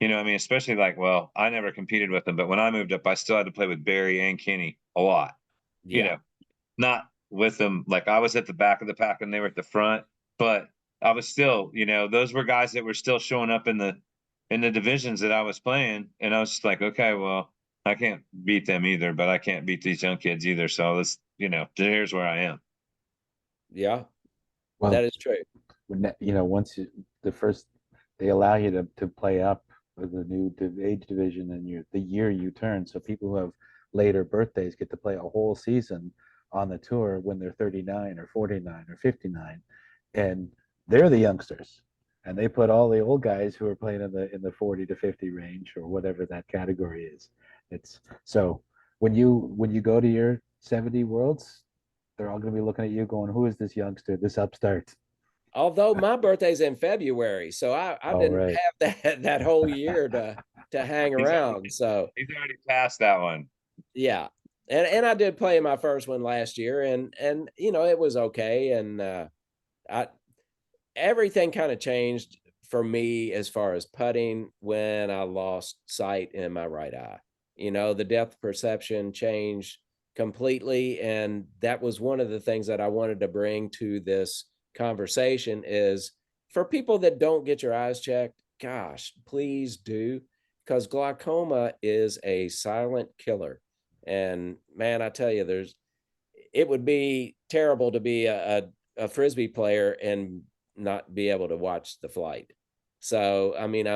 Especially like, well, I never competed with them, but when I moved up, I still had to play with Barry and Kenny a lot. Not with them. Like I was at the back of the pack and they were at the front, but I was still, those were guys that were still showing up in the divisions that I was playing. And I was just like, okay, well, I can't beat them either, but I can't beat these young kids either. So let's, here's where I am. Yeah, Well, that is true. Once they allow you to play up with the new age division and the year you turn. So people who have later birthdays get to play a whole season on the tour when they're 39 or 49 or 59, and they're the youngsters. And they put all the old guys who are playing in the 40 to 50 range or whatever that category is. It's so when you go to your 70 worlds, they're all going to be looking at you going, who is this youngster, this upstart? Although my birthday's in February, so I didn't have that whole year to hang around. So he's already passed that one. Yeah. And I did play my first one last year, and it was okay. And everything kind of changed for me as far as putting when I lost sight in my right eye. The depth perception changed completely, and that was one of the things that I wanted to bring to this conversation is for people that don't get your eyes checked, gosh, please do, because glaucoma is a silent killer. And man, I tell you, it would be terrible to be a Frisbee player and not be able to watch the flight. So, I mean,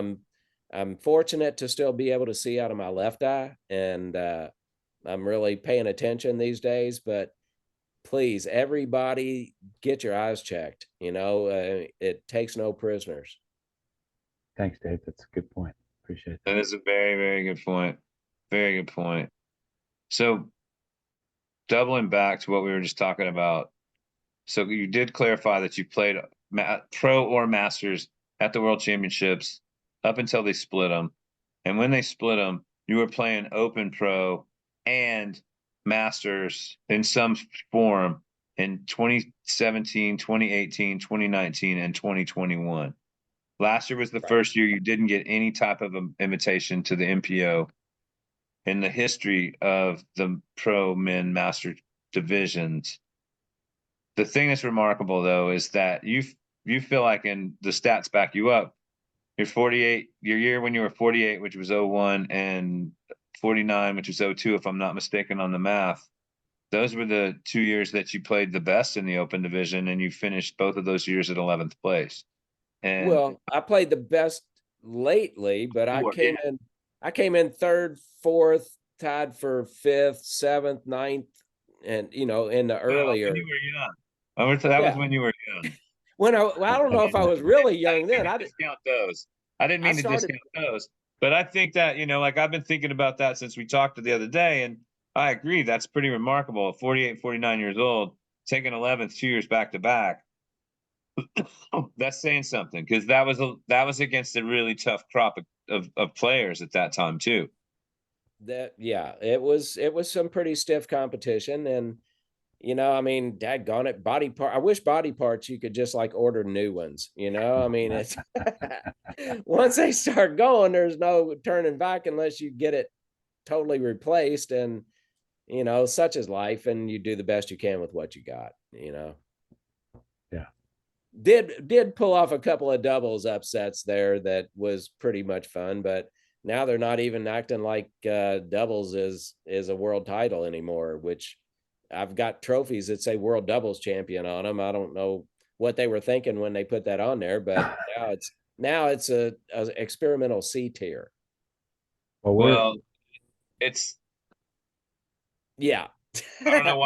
I'm fortunate to still be able to see out of my left eye, and I'm really paying attention these days. But please, everybody, get your eyes checked. It takes no prisoners. Thanks, Dave. That's a good point. Appreciate that. That is a very, very good point. Very good point. So, doubling back to what we were just talking about. So you did clarify that you played pro or masters at the World Championships up until they split them. And when they split them, you were playing open pro and masters in some form in 2017, 2018, 2019, and 2021. Last year was the first year you didn't get any type of invitation to the MPO in the history of the pro men master divisions. The thing that's remarkable though is that you feel like, and the stats back you up, you're 48, your year when you were 48, which was 01, and 49, which was 02, if I'm not mistaken on the math. Those were the 2 years that you played the best in the open division, and you finished both of those years at 11th place. And well, I played the best lately, but I came in third, fourth, tied for fifth, seventh, ninth, and in the earlier. When you were young. That was when you were young. I don't know if I was really young then. I didn't discount those. I didn't mean to discount those, but I think that like I've been thinking about that since we talked the other day, and I agree that's pretty remarkable. 48, 49 years old, taking 11th 2 years back to back. That's saying something, because that was against a really tough crop of players at that time too. It was some pretty stiff competition, and I mean, daggone it, body part. I wish body parts you could just like order new ones. I mean, it's once they start going, there's no turning back unless you get it totally replaced. And such is life, and you do the best you can with what you got. Yeah. Did pull off a couple of doubles upsets there that was pretty much fun, but now they're not even acting like doubles is a world title anymore, which I've got trophies that say world doubles champion on them. I don't know what they were thinking when they put that on there, but now it's a experimental C tier. Well, it's yeah. I don't know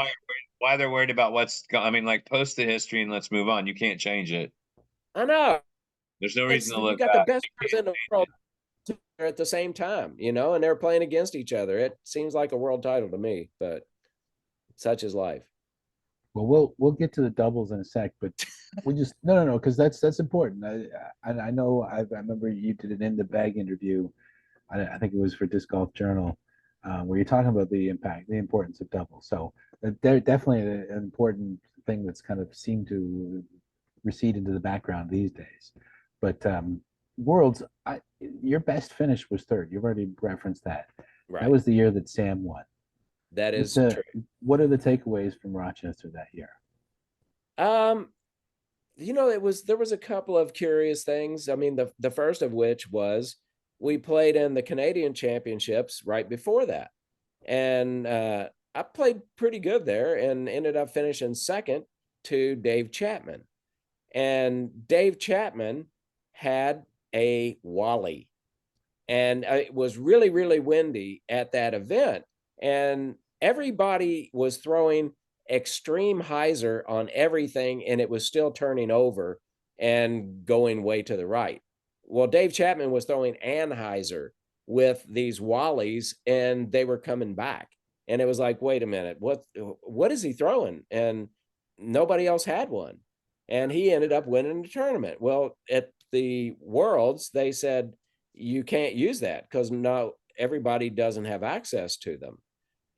why they're worried about I mean, like, post the history and let's move on. You can't change it. I know. There's no reason to look back. You got the best players in the world at the same time, you know, and they're playing against each other. It seems like a world title to me, but such is life. Well, we'll get to the doubles in a sec, but we just no, because that's important. I know I remember you did an in the bag interview. I think it was for Disc Golf Journal, where you're talking about the impact, the importance of doubles. So they're definitely an important thing that's kind of seemed to recede into the background these days. But Worlds, your best finish was third. You've already referenced that. Right. That was the year that Sam won. That is true. What are the takeaways from Rochester that year? You know, there was a couple of curious things. I mean, the first of which was we played in the Canadian Championships right before that. And I played pretty good there and ended up finishing second to Dave Chapman. And Dave Chapman had a Wally. And it was really, really windy at that event. And everybody was throwing extreme hyzer on everything, and it was still turning over and going way to the right. Well, Dave Chapman was throwing anhyzer with these Wallies, and they were coming back. And it was like, wait a minute, what is he throwing? And nobody else had one. And he ended up winning the tournament. Well, at the Worlds, they said, you can't use that because no, everybody doesn't have access to them.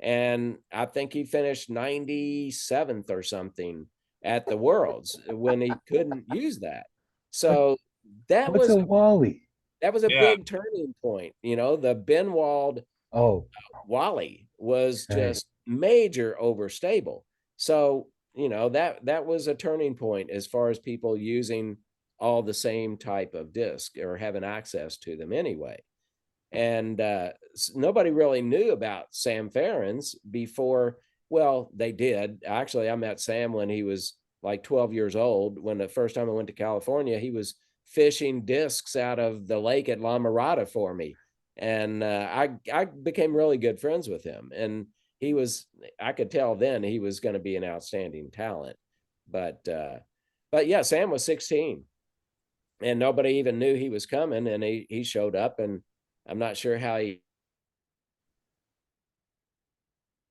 And I think he finished 97th or something at the Worlds when he couldn't use that. So that What's was a Wally? That was a big turning point. You know, the Benwald Wally was just major overstable. So, you know, that was a turning point as far as people using all the same type of disc or having access to them anyway. And nobody really knew about Sam Farron's before. Well, they did. Actually, I met Sam when he was like 12 years old. When the first time I went to California, he was fishing discs out of the lake at La Mirada for me. And I became really good friends with him. And I could tell then he was going to be an outstanding talent. But yeah, Sam was 16 and nobody even knew he was coming. And he showed up, and I'm not sure how he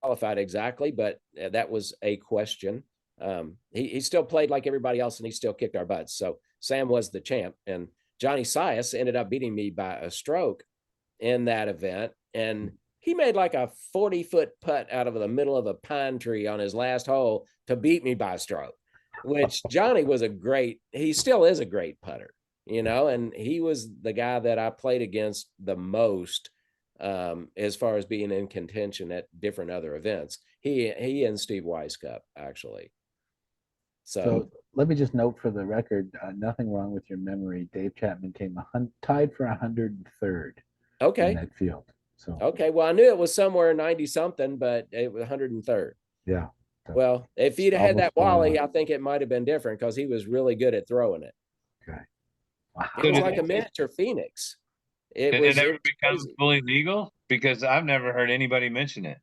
qualified exactly, but that was a question. He still played like everybody else, and he still kicked our butts. So Sam was the champ, and Johnny Sias ended up beating me by a stroke in that event. And he made like a 40-foot putt out of the middle of a pine tree on his last hole to beat me by a stroke, which Johnny was he still is a great putter, you know, and he was the guy that I played against the most as far as being in contention at different other events. He and Steve Weiskup, actually. So let me just note for the record, nothing wrong with your memory. Dave Chapman came tied for 103rd in that field. So okay, well, I knew it was somewhere 90 something, but it was 103rd. Yeah. Well, if he'd had that Wally, I think it might have been different because he was really good at throwing it. Okay. Wow. It was like a miniature Phoenix. Did it ever become fully legal? Because I've never heard anybody mention it.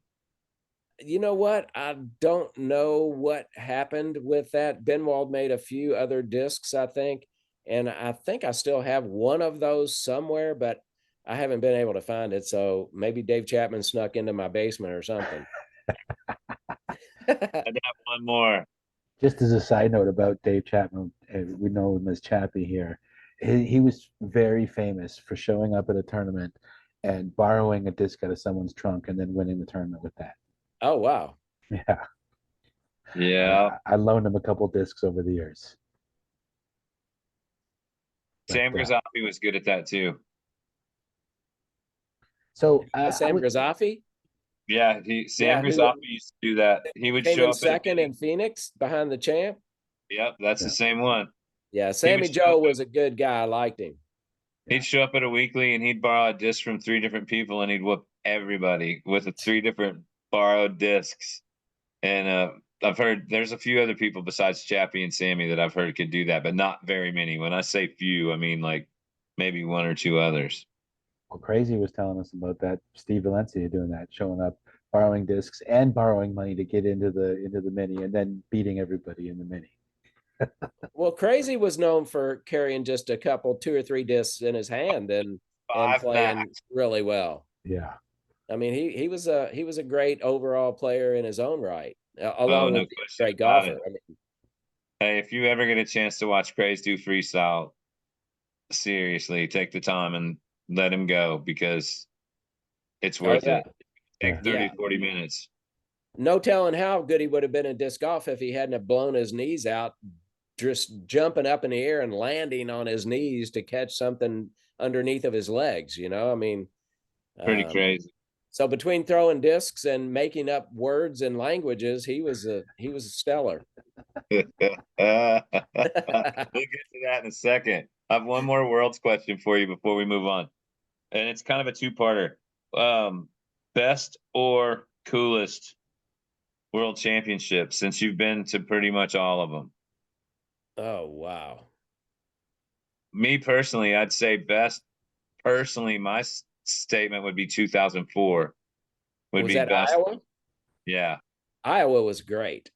You know what? I don't know what happened with that. Benwald made a few other discs, I think. And I think I still have one of those somewhere, but I haven't been able to find it. So maybe Dave Chapman snuck into my basement or something. I'd have one more. Just as a side note about Dave Chapman, we know him as Chappie here. He was very famous for showing up at a tournament and borrowing a disc out of someone's trunk and then winning the tournament with that. Oh, wow. Yeah. Yeah. I loaned him a couple discs over the years. Sam Grazafi was good at that too. So Sam Grazafi? Yeah, Sam Grazafi used to do that. He would show up second in Phoenix behind the champ. Yep, that's the same one. Yeah, Sammy Joe was a good guy. I liked him. He'd show up at a weekly and he'd borrow a disc from 3 different people, and he'd whoop everybody with 3 different borrowed discs. And I've heard there's a few other people besides Chappie and Sammy that I've heard could do that, but not very many. When I say few, I mean like maybe 1 or 2 others. Well, Crazy was telling us about that. Steve Valencia doing that, showing up, borrowing discs and borrowing money to get into the mini, and then beating everybody in the mini. Well, Crazy was known for carrying just a couple, 2 or 3 discs in his hand, and and 5 playing max. really well. Yeah. I mean, he was a great overall player in his own right, Oh, along no with being a question great about it. golfer. I mean, Hey, if you ever get a chance to watch Craze do freestyle, seriously, take the time and let him go because it's oh worth yeah, it. Yeah. Take 30, yeah. 40 minutes. No telling how good he would have been in disc golf if he hadn't have blown his knees out, just jumping up in the air and landing on his knees to catch something underneath of his legs. I mean, Pretty um, crazy. so between throwing discs and making up words and languages, he was stellar. We'll get to that in a second. I have one more worlds question for you before we move on. And it's kind of a two-parter. Best or coolest world championship since you've been to pretty much all of them? Oh wow! Me personally, I'd say best. Personally, my statement would be 2004 would Was be that best. Iowa? Yeah. Iowa was great.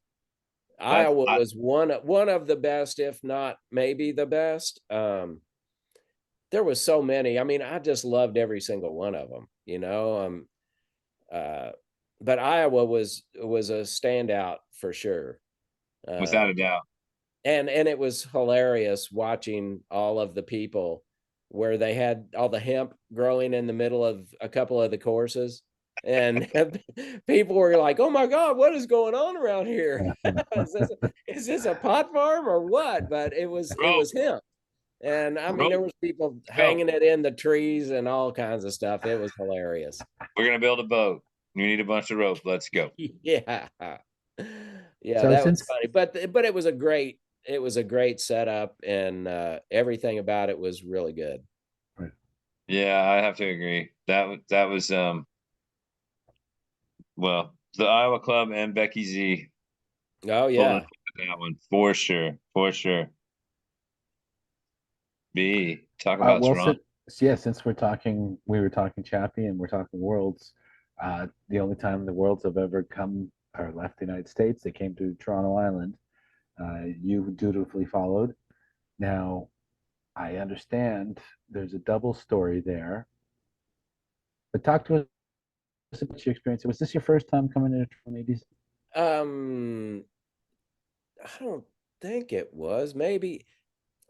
Iowa was one of the best, if not maybe the best. There was so many. I mean, I just loved every single one of them. Uh, but Iowa was a standout for sure. Without Uh, a doubt. and it was hilarious watching all of the people where they had all the hemp growing in the middle of a couple of the courses, and people were like, "Oh my God, what is going on around here? Is this a pot farm or what?" But it Rope, was hemp, and I mean rope, there was people go. hanging it in the trees and all kinds of stuff. It was hilarious. We're gonna build a boat. You need a bunch of rope. Let's go. Yeah. Yeah, So that was since funny, but it was a great setup, and everything about it was really good. Yeah, I have to agree. That was well, the Iowa Club and Becky Z Oh pulled yeah. it that one for sure. For sure. B, talk about well, Toronto. since we were talking Chappie and we're talking Worlds. The only time the Worlds have ever come or left the United States, they came to Toronto Island. You dutifully followed. Now, I understand there's a double story there, but talk to us about your experience. Was this your first time coming to Toronto, ladies? Um, I don't think it was. Maybe,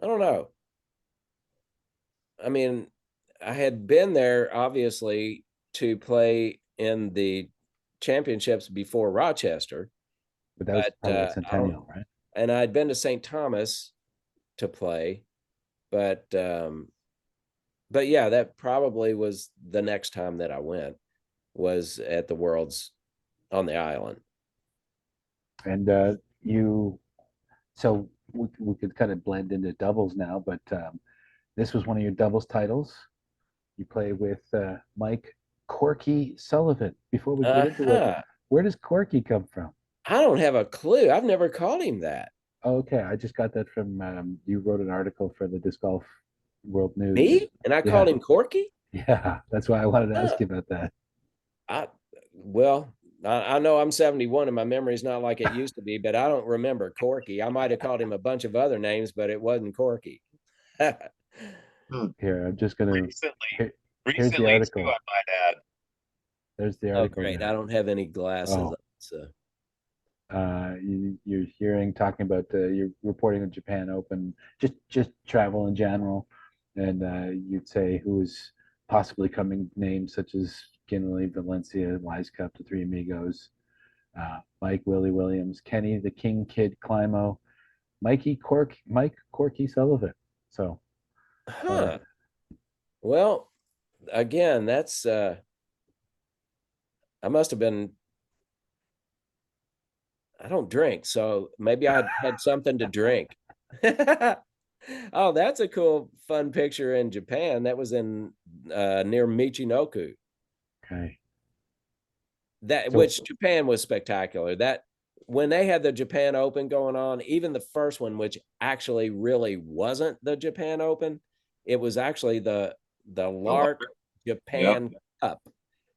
I don't know. I mean, I had been there obviously to play in the championships before Rochester, But that was but probably at I don't. Centennial, right? And I'd been to St. Thomas to play, but yeah, that probably was the next time that I went, was at the Worlds on the island. And so we could kind of blend into doubles now, but this was one of your doubles titles. You play with Mike Corky Sullivan. Before we get into it, Uh-huh. where does Corky come from? I don't have a clue. I've never called him that. Oh, okay, I just got that from you wrote an article for the Disc Golf World News. Me? And I Yeah, called him Corky? yeah, that's why I wanted to ask Huh. you about that. I well, I know I'm 71 and my memory's not like it used to be, but I don't remember Corky. I might have called him a bunch of other names, but it wasn't Corky. Hmm. Here, I'm just gonna. Recently, Here's the recently too, article. I might add. There's the Oh, article great. I now. don't have any glasses. Oh, So you're hearing talking about you're reporting the Japan Open, just travel in general, and you'd say who is possibly coming names such as Ginley, Valencia, Wise Cup, the Three Amigos, Mike Willie Williams, Kenny the King Kid Climo, Mike Corky Sullivan. So huh. Well, again, that's I must have been, I don't drink, so maybe I had something to drink. Oh, that's a cool, fun picture in Japan. That was in near Michinoku. okay, That so which Japan was spectacular. That when they had the Japan Open going on, even the first one, which actually really wasn't the Japan Open, it was actually the The Lark Lark. Yep. Japan Cup.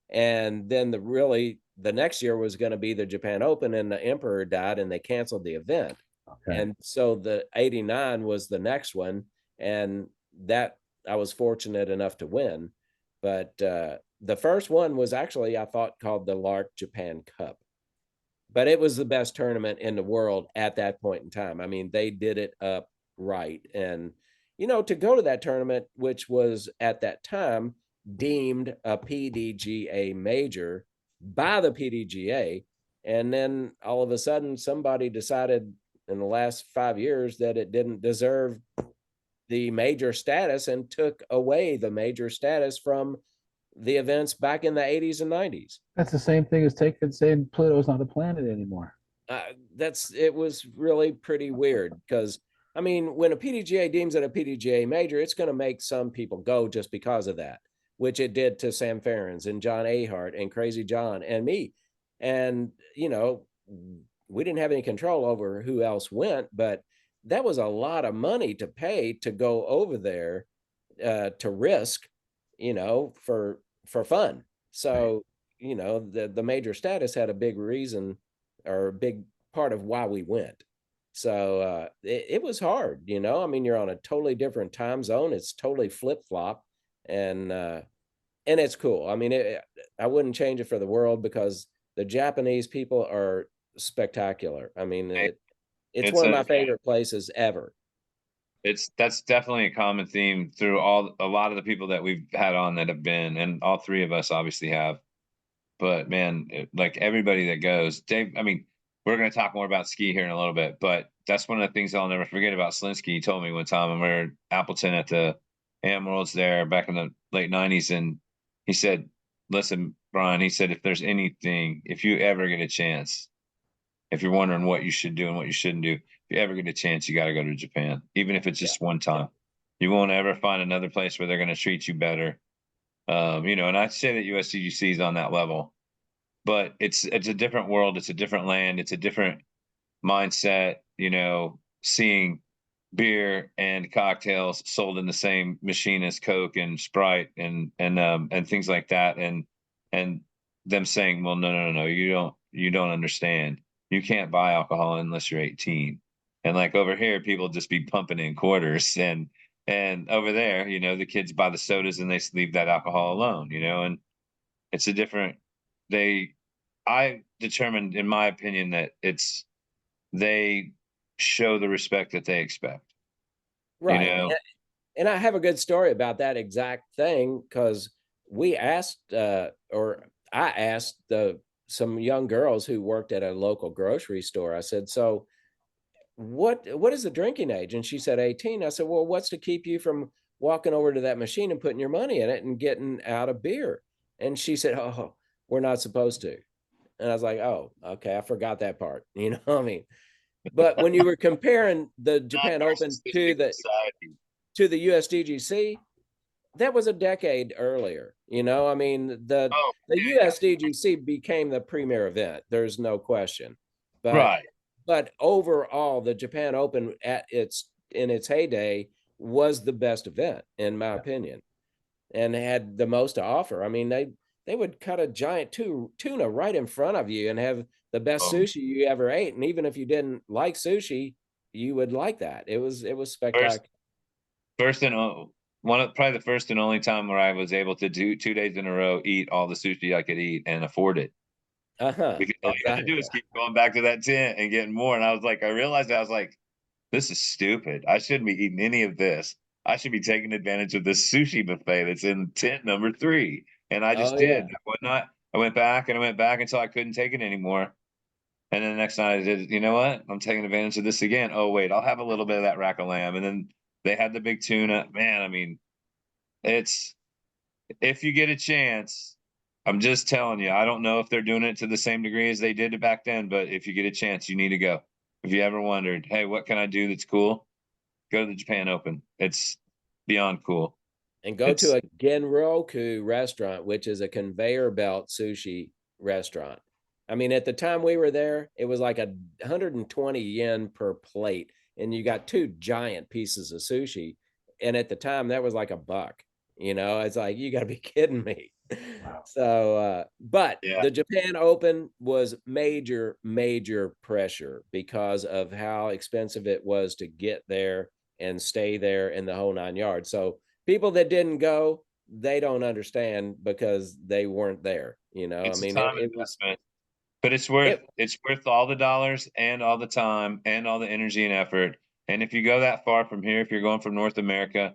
And then the next year was going to be the Japan Open, and the Emperor died and they canceled the event. okay, And so the 89 was the next one, and that I was fortunate enough to win. But the first one was actually, I thought, called the Lark Japan Cup. But it was the best tournament in the world at that point in time. I mean, they did it up right. And, to go to that tournament, which was at that time deemed a PDGA major by the PDGA, and then all of a sudden somebody decided in the last 5 years that it didn't deserve the major status and took away the major status from the events back in the 80s and 90s. That's the same thing as saying Pluto's not a planet anymore. It was really pretty weird because, I mean, when a PDGA deems it a PDGA major, it's going to make some people go just because of that, which it did to Sam Ferrens and John Ahart and Crazy John and me. And, we didn't have any control over who else went, but that was a lot of money to pay to go over there to risk, for fun. So, the major status had a big reason or a big part of why we went. So it was hard, I mean, you're on a totally different time zone. It's totally flip flop, and it's cool. I mean, I wouldn't change it for the world because the Japanese people are spectacular. I mean, it's one of my favorite places ever. That's definitely a common theme through a lot of the people that we've had on that have been, and all three of us obviously have. But man, like everybody that goes, Dave. I mean, we're going to talk more about ski here in a little bit, but that's one of the things I'll never forget about Slinsky. He told me one time when we were in Appleton at the Am Worlds there back in the late '90s, and he said, "Listen, Brian," he said, "if you ever get a chance, if you're wondering what you should do and what you shouldn't do, if you ever get a chance, you got to go to Japan, even if it's just one time. You won't ever find another place where they're going to treat you better." And I'd say that USDGC is on that level, but it's a different world. It's a different land. It's a different mindset, seeing beer and cocktails sold in the same machine as Coke and Sprite and things like that. And them saying, well, no, you don't understand. You can't buy alcohol unless you're 18. And like over here, people just be pumping in quarters, and over there, the kids buy the sodas and they leave that alcohol alone, and it's a different, I determined, in my opinion, that they show the respect that they expect. Right. And I have a good story about that exact thing because we asked, or I asked some young girls who worked at a local grocery store. I said, "So, what is the drinking age?" And she said 18. I said, "Well, what's to keep you from walking over to that machine and putting your money in it and getting out a beer?" And she said, "Oh, we're not supposed to." And I was like, "Oh, okay, I forgot that part." I mean, but when you were comparing the Japan Open to the USDGC, that was a decade earlier. I mean, the USDGC became the premier event. There's no question. But overall, the Japan Open in its heyday was the best event, in my opinion, and had the most to offer. I mean, they would cut a giant tuna right in front of you and have the best sushi you ever ate. And even if you didn't like sushi, you would like that. It was spectacular. Probably the first and only time where I was able to do 2 days in a row, eat all the sushi I could eat and afford it. Because all you have to do is keep going back to that tent and getting more. And I realized I was like, this is stupid. I shouldn't be eating any of this. I should be taking advantage of this sushi buffet that's in tent number 3. And I just did. Yeah. I went back until I couldn't take it anymore. And then the next night I did, you know what? I'm taking advantage of this again. Oh, wait, I'll have a little bit of that rack of lamb. And then they had the big tuna. Man, I mean, if you get a chance, I'm just telling you, I don't know if they're doing it to the same degree as they did it back then, but if you get a chance, you need to go. If you ever wondered, hey, what can I do that's cool? Go to the Japan Open. It's beyond cool. And go to a Genroku restaurant, which is a conveyor belt sushi restaurant. I mean, at the time we were there, it was like 120 yen per plate, and you got 2 giant pieces of sushi. And at the time, that was like $1. It's like, you got to be kidding me. Wow. So, but the Japan Open was major pressure because of how expensive it was to get there and stay there in the whole 9 yards. So people that didn't go, they don't understand because they weren't there. I It's a mean, time it was investment, but it it's worth all the dollars and all the time and all the energy and effort. And if you go that far from here, if you're going from North America,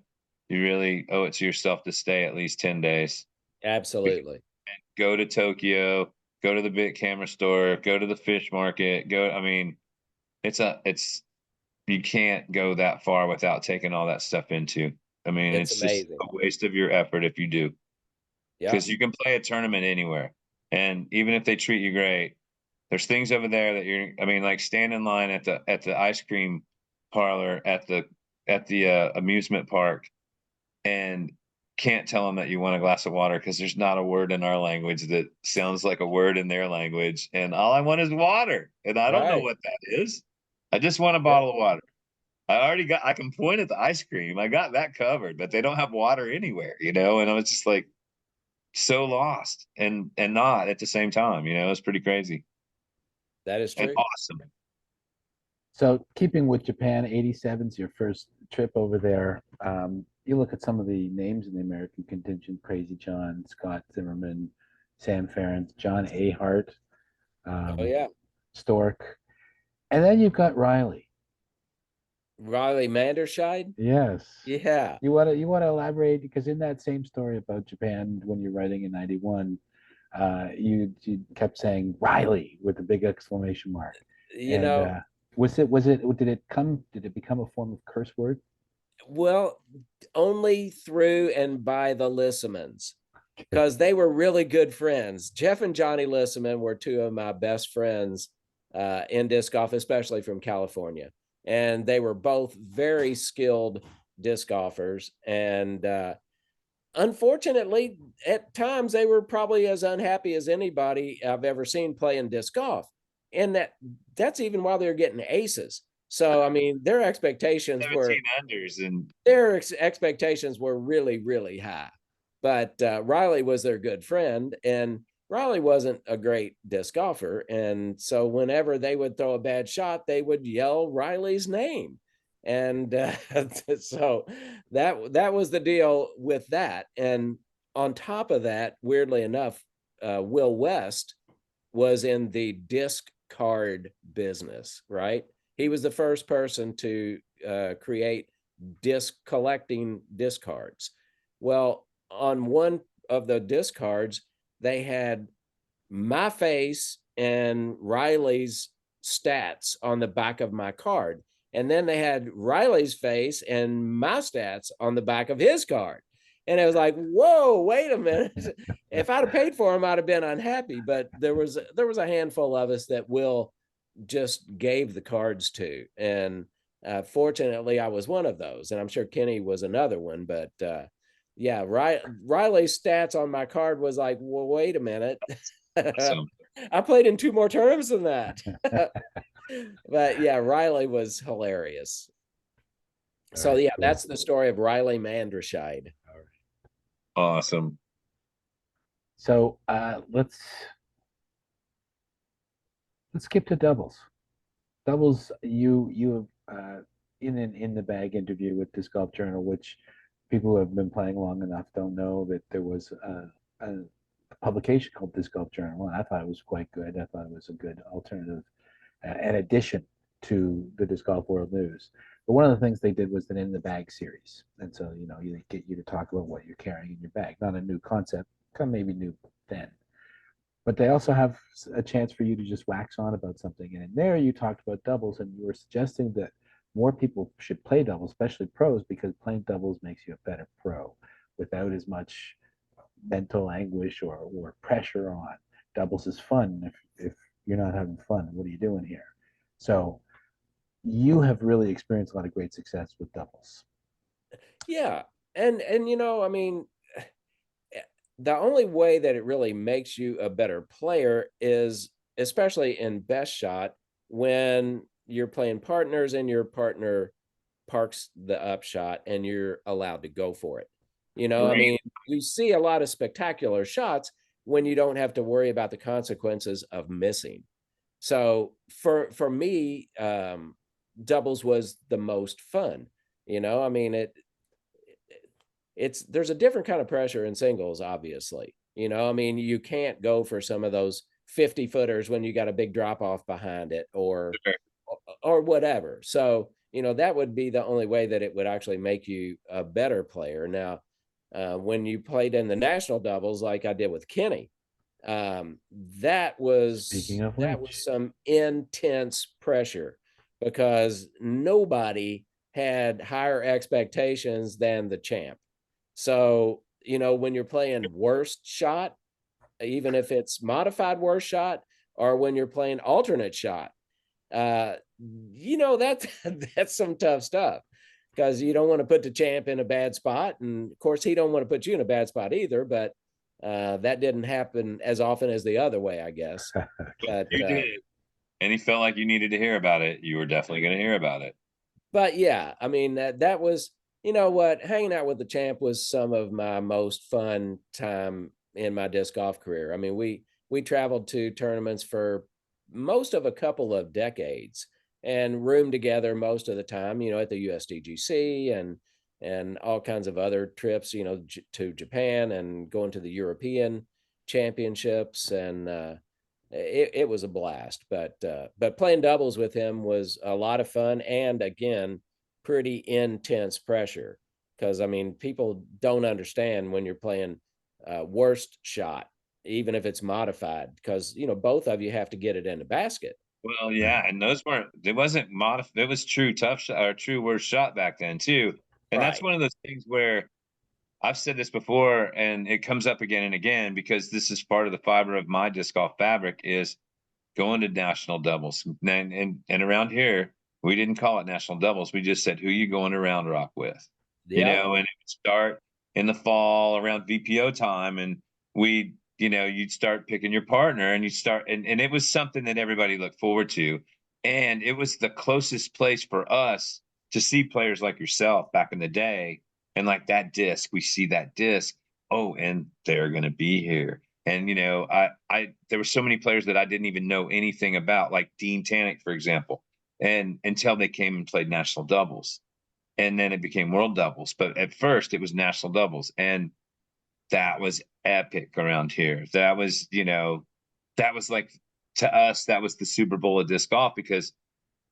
you really owe it to yourself to stay at least 10 days. absolutely. Go to Tokyo, go to the big camera store, go to the fish market, I mean, it's you can't go that far without taking all that stuff into. I mean, It's it's just amazing. a waste of your effort if you do, Yeah. because you can play a tournament anywhere. And even if they treat you great, there's things over there that I mean, like stand in line at the ice cream parlor at the amusement park and can't tell them that you want a glass of water because there's not a word in our language that sounds like a word in their language. And all I want is water. And I don't know Right. what that is. I just want a Yeah. bottle of water. I can point at the ice cream. I got that covered, but they don't have water anywhere, And I was just like so lost and not at the same time, It's pretty crazy That is and true. awesome. So keeping with Japan, 87 is your first trip over there. You look at some of the names in the American contingent: Crazy John, Scott Zimmerman, Sam Ferentz, John Ahart, Oh um, yeah. Stork, and then you've got Riley. Riley Manderscheid. Yes. Yeah. You want to elaborate, because in that same story about Japan when you're writing in 91, you kept saying Riley with a big exclamation mark. You And know, did it become a form of curse word? well, only through and by the Lissamans, because they were really good friends. Jeff and Johnny Lissaman were two of my best friends in disc golf, especially from California. And they were both very skilled disc golfers. And unfortunately, at times they were probably as unhappy as anybody I've ever seen playing disc golf. And that's even while they were getting aces. So I mean, 17 unders and their expectations were really, really high. But Riley was their good friend, and Riley wasn't a great disc golfer. And so whenever they would throw a bad shot, they would yell Riley's name. And so that was the deal with that. And on top of that, weirdly enough, Will West was in the disc card business, right? He was the first person to create collecting disc cards. Well, on one of the disc cards, they had my face and Riley's stats on the back of my card. And then they had Riley's face and my stats on the back of his card. And it was like, whoa, wait a minute. If I'd have paid for him, I'd have been unhappy. But there was a handful of us that Will just gave the cards to. And fortunately, I was one of those. And I'm sure Kenny was another one. But yeah, Riley's stats on my card was like, well, wait a minute. awesome. I played in two more tournaments than that. But yeah, Riley was hilarious. So All right, yeah, cool. that's the story of Riley Manderscheid. Awesome. So let's skip to doubles. Doubles, you have in the bag interview with Disc Golf Journal, which people who have been playing long enough don't know that there was a publication called Disc Golf Journal, and I thought it was quite good. I thought it was a good alternative, an addition to the Disc Golf World News. But one of the things they did was an in the bag series, and so you get you to talk about what you're carrying in your bag. Not a new concept, kind of maybe new then, but they also have a chance for you to just wax on about something. And in there, you talked about doubles, and you were suggesting that more people should play doubles, especially pros, because playing doubles makes you a better pro without as much mental anguish or pressure on. Doubles is fun. If you're not having fun, what are you doing here? So you have really experienced a lot of great success with doubles. Yeah. And I mean, the only way that it really makes you a better player is, especially in best shot, when you're playing partners and your partner parks the upshot and you're allowed to go for it. I Right. mean, you see a lot of spectacular shots when you don't have to worry about the consequences of missing. So for me, doubles was the most fun. I mean, there's a different kind of pressure in singles, obviously. You know, I mean, you can't go for some of those 50 footers when you got a big drop off behind it or whatever. So, you know, that would be the only way that it would actually make you a better player. Now, when you played in the national doubles, like I did with Kenny, that Speaking was of that which, was some intense pressure because nobody had higher expectations than the champ. So, you know, when you're playing worst shot, even if it's modified worst shot, or when you're playing alternate shot, uh, you know, that's some tough stuff because you don't want to put the champ in a bad spot. And of course, he don't want to put you in a bad spot either, but that didn't happen as often as the other way, I guess. But You did. And he felt like you needed to hear about it. You were definitely going to hear about it. but yeah, I mean that was, you know what, hanging out with the champ was some of my most fun time in my disc golf career. I mean, we traveled to tournaments for most of a couple of decades and roomed together most of the time, you know, at the USDGC and all kinds of other trips, you know, to Japan and going to the European championships and it was a blast. But playing doubles with him was a lot of fun and again pretty intense pressure because I mean people don't understand when you're playing worst shot even if it's modified because you know both of you have to get it in the basket. Well, yeah, and those weren't it wasn't modified. It was true tough shot or true worst shot back then too. And that's Right. one of those things where I've said this before and it comes up again and again because this is part of the fiber of my disc golf fabric is going to national doubles. And around here, we didn't call it national doubles. We just said who you going to Round Rock with. Yeah. And it would start in the fall around VPO time and we you'd start picking your partner and you start and it was something that everybody looked forward to. And it was the closest place for us to see players like yourself back in the day. And like that disc, we see that disc. Oh, and they're gonna be here. And I there were so many players that I didn't even know anything about, like Dean Tannick, for example, and until they came and played national doubles. And then it became world doubles. But at first it was national doubles. And that was epic around here. That was like to us, that was the Super Bowl of disc golf because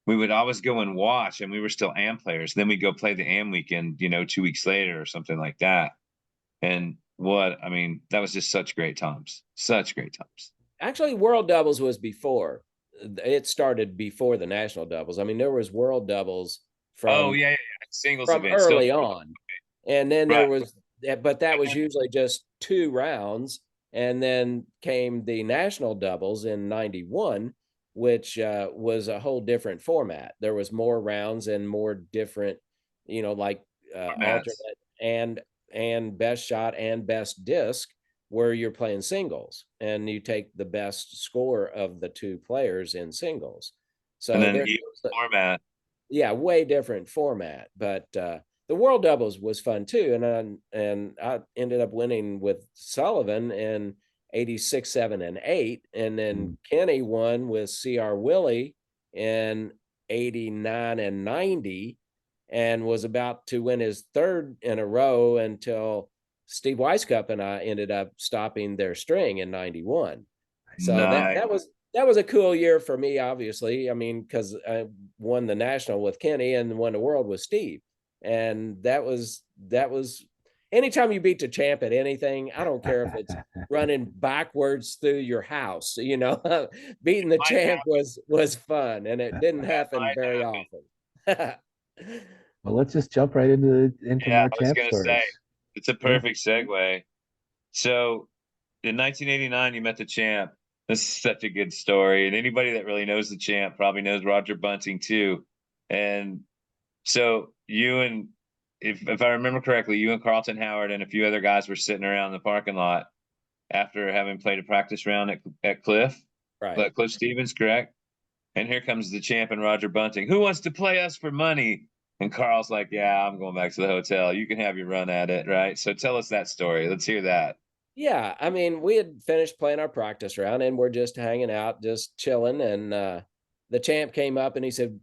we would always go and watch and we were still AM players. Then we go play the AM weekend, 2 weeks later or something like that. And that was just such great times. Such great times. Actually, world doubles was before. It started before the national doubles. I mean, there was world doubles Oh, from yeah, yeah, yeah. Singles from event. So early on. And then there right. was but that was usually just 2 rounds. And then came the national doubles in 91, which was a whole different format. There was more rounds and more different, you know, like alternate Formats. and best shot and best disc where you're playing singles and you take the best score of the 2 players in singles. And So then there even format. yeah, way different format. But the world doubles was fun too, and I ended up winning with Sullivan in 86, 7, and 8, and then Kenny won with CR Willie in 89 and 90, and was about to win his 3rd in a row until Steve Weiskup and I ended up stopping their string in 91. So Nice. that was a cool year for me, obviously. I mean, because I won the national with Kenny and won the world with Steve. And that was anytime you beat the champ at anything, I don't care if it's running backwards through your house, you know, beating the champ was fun and it didn't happen very often. well, let's just jump right into Yeah, more I was champ gonna say stories. it's a Yeah. perfect segue. So in 1989, you met the champ. This is such a good story. And anybody that really knows the champ probably knows Roger Bunting too. And so if I remember correctly, you and Carlton Howard and a few other guys were sitting around the parking lot after having played a practice round at Cliff. Right. Cliff Stevens, correct? And here comes the champ and Roger Bunting. Who wants to play us for money? And Carl's like, yeah, I'm going back to the hotel. You can have your run at it, right? So tell us that story. Let's hear that. Yeah, I mean, we had finished playing our practice round and we're just hanging out, just chilling. And the champ came up and he said,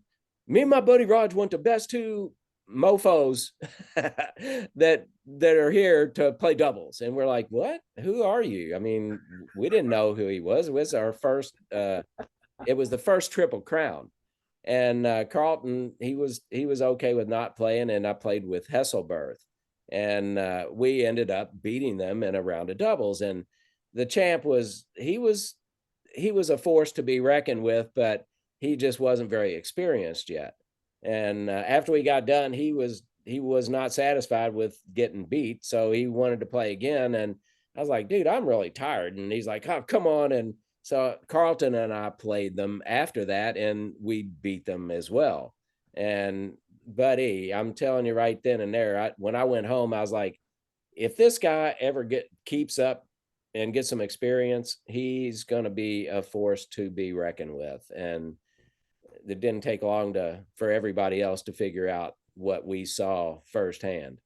"Me and my buddy Raj want to best 2 mofos that are here to play doubles. And we're like, what? Who are you? I mean, we didn't know who he was. It was our first, it was the first Triple Crown. And Carlton, he was okay with not playing, and I played with Hesselberth, and we ended up beating them in a round of doubles. And the champ he was a force to be reckoned with, but he just wasn't very experienced yet. And after we got done, he was not satisfied with getting beat, so he wanted to play again. And I was like, dude, I'm really tired. And he's like, oh, come on. And so Carlton and I played them after that, and we beat them as well. And buddy, I'm telling you right then and there, when I went home, I was like, if this guy ever keeps up and gets some experience, he's going to be a force to be reckoned with. And it didn't take long for everybody else to figure out what we saw firsthand.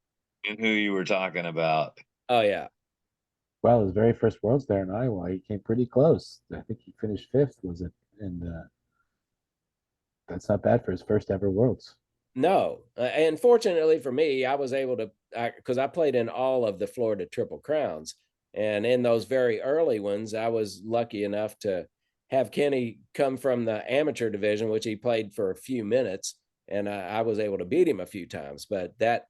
And who you were talking about. Oh yeah. Well, his very first Worlds there in Iowa, he came pretty close. I think he finished 5th, was it? And that's not bad for his first ever Worlds. No, and fortunately for me, I was able to, because I played in all of the Florida Triple Crowns, and in those very early ones, I was lucky enough to have Kenny come from the amateur division, which he played for a few minutes, and I was able to beat him a few times. But that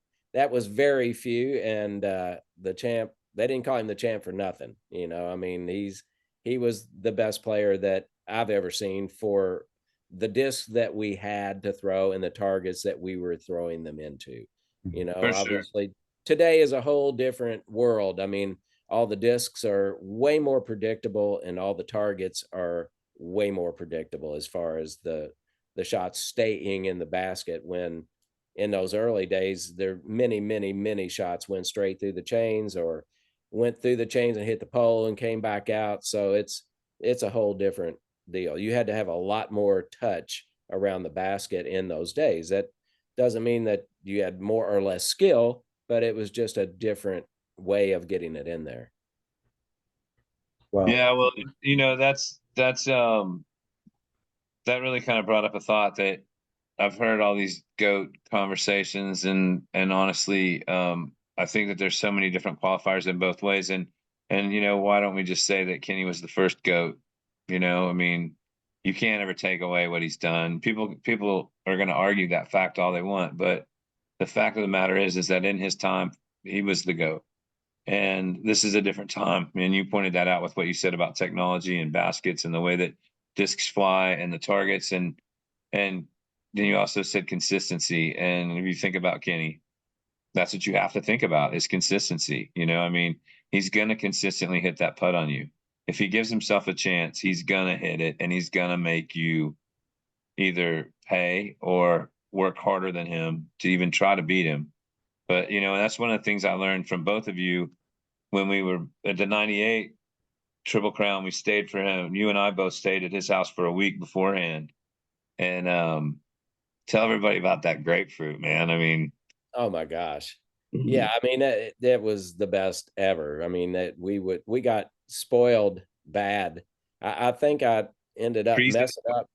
was very few, and the champ, they didn't call him the champ for nothing. You know, I mean, he was the best player that I've ever seen for the discs that we had to throw and the targets that we were throwing them into. You know, For sure. obviously today is a whole different world. I mean, all the discs are way more predictable, and all the targets are way more predictable as far as the shots staying in the basket. When in those early days, there many shots went straight through the chains, or went through the chains and hit the pole and came back out. So it's a whole different deal. You had to have a lot more touch around the basket in those days. That doesn't mean that you had more or less skill, but it was just a different way of getting it in there. Well, Yeah, well, you know, that really kind of brought up a thought that I've heard all these GOAT conversations, and honestly, I think that there's so many different qualifiers in both ways. And you know, why don't we just say that Kenny was the first GOAT? You know, I mean, you can't ever take away what he's done. People are going to argue that fact all they want, but the fact of the matter is that in his time, he was the GOAT. And this is a different time. And you pointed that out with what you said about technology and baskets and the way that discs fly and the targets. And then you also said consistency. And if you think about Kenny, that's what you have to think about is consistency. You know, I mean, he's going to consistently hit that putt on you. If he gives himself a chance, he's going to hit it, and he's going to make you either pay or work harder than him to even try to beat him. But, you know, that's one of the things I learned from both of you when we were at the 98 Triple Crown. We stayed for him. You and I both stayed at his house for a week beforehand. And tell everybody about that grapefruit, man. I mean, oh my gosh. Yeah, I mean, that was the best ever. I mean, that we got spoiled bad. I think I ended up messing up.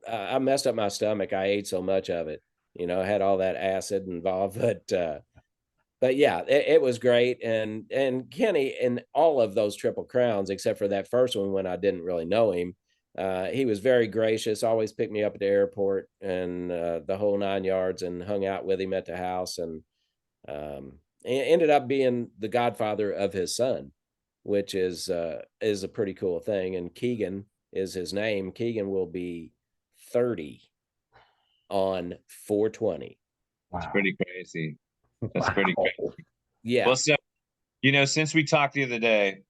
I messed up my stomach. I ate so much of it, you know, I had all that acid involved. But yeah, it was great. And Kenny, in all of those Triple Crowns, except for that first one when I didn't really know him, he was very gracious. Always picked me up at the airport and the whole 9 yards, and hung out with him at the house, and ended up being the godfather of his son, which is a pretty cool thing. And Keegan is his name. Keegan will be 30 on 4/20. wow. It's pretty crazy. That's pretty crazy. Yeah. Well, so, you know, since we talked the other day,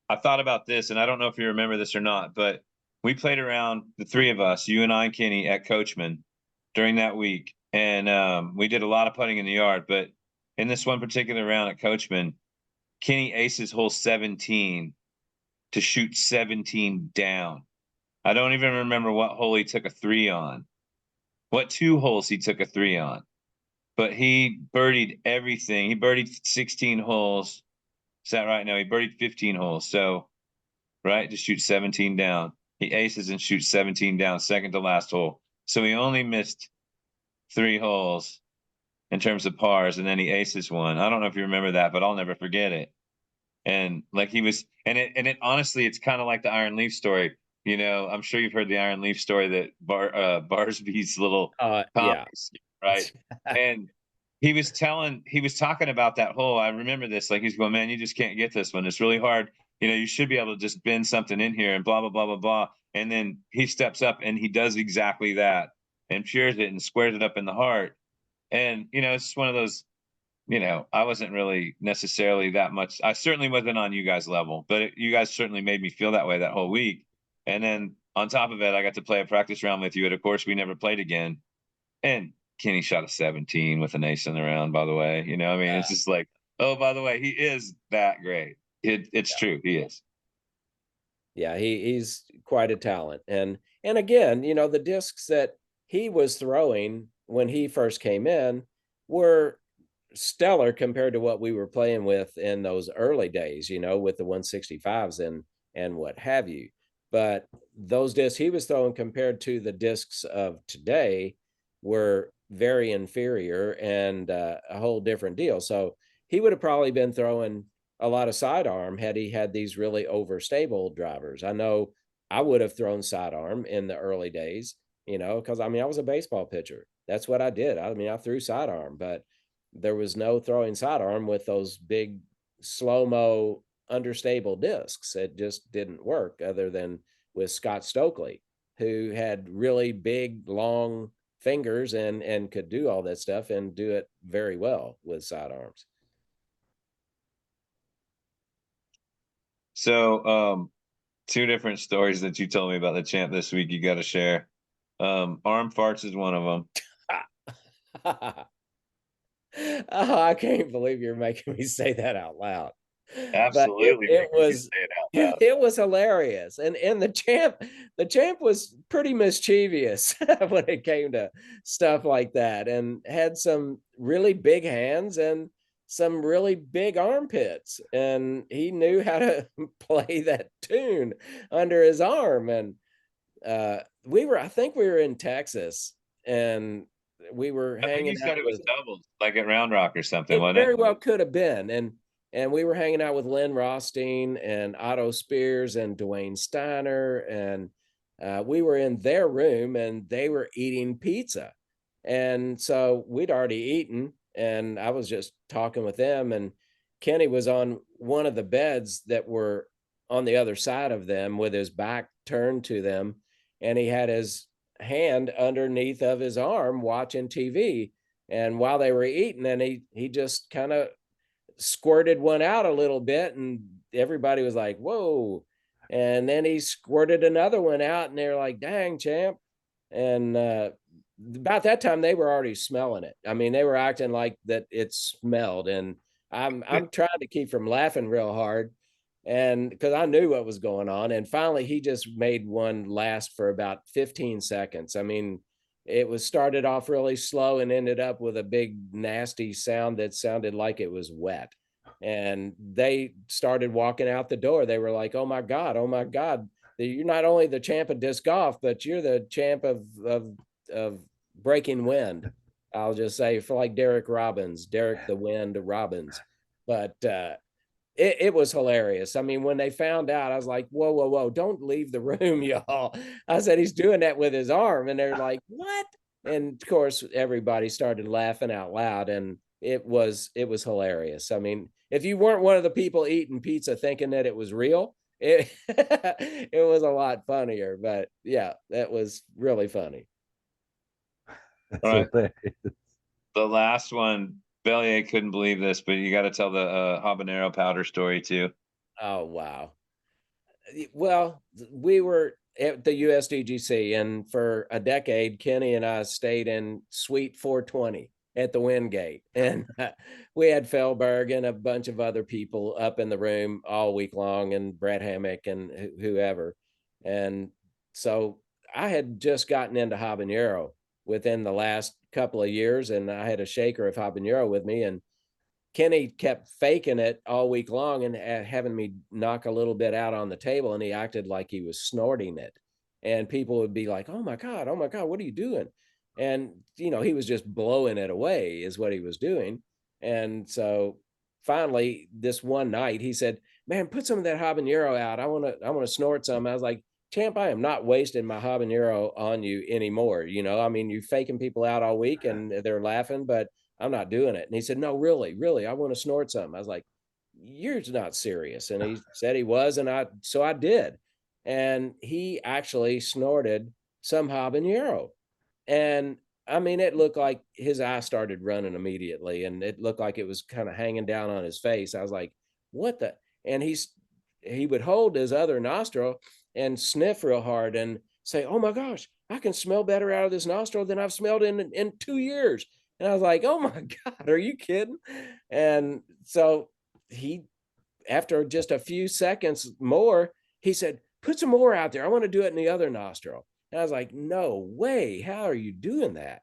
I thought about this, and I don't know if you remember this or not, but we played around, the three of us, you and I and Kenny, at Coachman during that week. And we did a lot of putting in the yard. But in this one particular round at Coachman, Kenny aces hole 17 to shoot 17 down. I don't even remember what hole he took a 3 on, what 2 holes he took a 3 on. But he birdied everything. He birdied 16 holes. Is that right? No, he birdied 15 holes. So, right, to shoot 17 down. He aces and shoots 17 down, second to last hole. So he only missed 3 holes in terms of pars, and then he aces one. I don't know if you remember that, but I'll never forget it. And like he was, and it honestly, it's kind of like the Iron Leaf story. You know, I'm sure you've heard the Iron Leaf story that Barsby's little Yeah. comics, right? And he was talking about that whole. I remember this. Like he's going, man, you just can't get this one. It's really hard. You know, you should be able to just bend something in here and blah blah blah blah blah. And then he steps up and he does exactly that and pures it and squares it up in the heart. And you know, it's just one of those, you know, I wasn't really necessarily that much. I certainly wasn't on you guys' level, but you guys certainly made me feel that way that whole week. And then on top of it, I got to play a practice round with you. And of course, we never played again. And Kenny shot a 17 with an ace in the round, by the way. You know, I mean, it's just like, oh, by the way, he is that great. It's true. He is. Yeah, he's quite a talent. And again, you know, the discs that he was throwing when he first came in were stellar compared to what we were playing with in those early days, you know, with the 165s and what have you. But those discs he was throwing compared to the discs of today were very inferior and a whole different deal. So he would have probably been throwing a lot of sidearm had he had these really overstable drivers. I know I would have thrown sidearm in the early days, you know, because I mean, I was a baseball pitcher. That's what I did. I mean, I threw sidearm, but there was no throwing sidearm with those big slow mo understable discs. It just didn't work other than with Scott Stokely, who had really big, long fingers and could do all that stuff and do it very well with sidearms. So, two different stories that you told me about the champ this week. You got to share. Arm farts is one of them. Oh, I can't believe you're making me say that out loud. But Absolutely, it making me was say it out loud. it was hilarious. And the champ was pretty mischievous when it came to stuff like that and had some really big hands and some really big armpits. And he knew how to play that tune under his arm. And I think we were in Texas and we were I think hanging you said out it was with doubles, like at Round Rock or something, it wasn't it? very well could have been. And we were hanging out with Lynn Rothstein and Otto Spears and Dwayne Steiner. And we were in their room and they were eating pizza. And so we'd already eaten. And I was just talking with them. And Kenny was on one of the beds that were on the other side of them with his back turned to them. And he had his hand underneath of his arm watching TV. And while they were eating, and he just kind of squirted one out a little bit, and everybody was like, "Whoa!" And then he squirted another one out, and they're like, "Dang, champ!" And about that time, they were already smelling it. I mean, they were acting like that it smelled, and I'm trying to keep from laughing real hard, and because I knew what was going on. And finally, he just made one last for about 15 seconds. I mean, it was started off really slow and ended up with a big nasty sound that sounded like it was wet. And they started walking out the door. They were like, oh my God, you're not only the champ of disc golf, but you're the champ of breaking wind. I'll just say, for like Derek the Wind Robbins. But it was hilarious. I mean, when they found out, I was like, whoa, whoa, whoa, don't leave the room, y'all. I said, he's doing that with his arm. And they're like, what? And of course, everybody started laughing out loud. And it was hilarious. I mean, if you weren't one of the people eating pizza thinking that it was real, it, it was a lot funnier. But yeah, that was really funny. All right. The last one, Bellier couldn't believe this, but you got to tell the habanero powder story too. Oh, wow. Well, we were at the USDGC, and for a decade, Kenny and I stayed in Suite 420 at the Wingate, and we had Felberg and a bunch of other people up in the room all week long, and Brad Hammock and whoever. And so I had just gotten into habanero within the last couple of years, and I had a shaker of habanero with me, and Kenny kept faking it all week long and having me knock a little bit out on the table, and he acted like he was snorting it. And people would be like, oh my God, what are you doing?" And, he was just blowing it away is what he was doing. And so finally, this one night, he said, "Man, put some of that habanero out. I want to snort some." I was like, "Champ, I am not wasting my habanero on you anymore. I mean, you're faking people out all week and they're laughing, but I'm not doing it." And he said, "No, really, really, I want to snort some." I was like, "You're not serious." And he said he was, and I did. And he actually snorted some habanero. And I mean, it looked like his eye started running immediately, and it looked like it was kind of hanging down on his face. I was like, "What the?" And he would hold his other nostril and sniff real hard and say, "Oh my gosh, I can smell better out of this nostril than I've smelled in 2 years." And I was like, "Oh my God, are you kidding?" And so he, after just a few seconds more, he said, "Put some more out there. I want to do it in the other nostril." And I was like, "No way. How are you doing that?"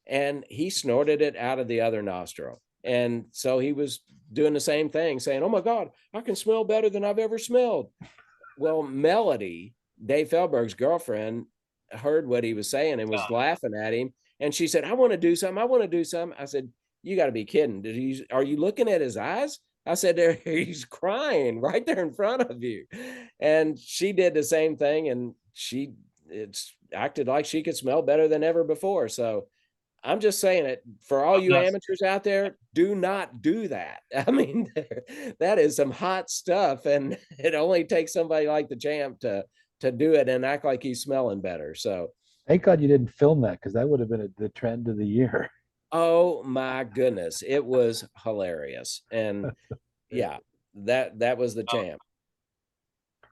And he snorted it out of the other nostril. And so he was doing the same thing, saying, "Oh my God, I can smell better than I've ever smelled." Well, Melody, Dave Feldberg's girlfriend, heard what he was saying and was laughing at him. And she said, "I want to do something. I want to do something." I said, "You got to be kidding. Are you looking at his eyes?" I said, "There, he's crying right there in front of you." And she did the same thing. And it's acted like she could smell better than ever before. So I'm just saying it for all I'm you not amateurs out there, do not do that. I mean, that is some hot stuff, and it only takes somebody like the champ to do it and act like he's smelling better. So, Thank God you didn't film that because that would have been the trend of the year. oh my goodness, it was hilarious. And yeah, that was the champ.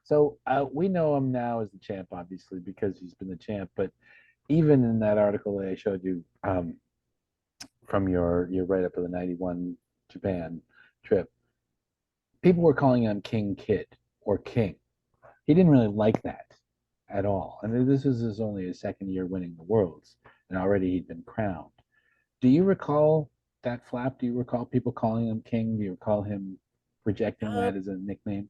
So we know him now as the champ, obviously, because he's been the champ. But even in that article that I showed you from your write up of the '91 Japan trip, people were calling him King Kid or King. He didn't really like that at all. And this is only his second year winning the Worlds, and already he'd been crowned. Do you recall that flap? Do you recall people calling him King? Do you recall him rejecting Uh, that as a nickname?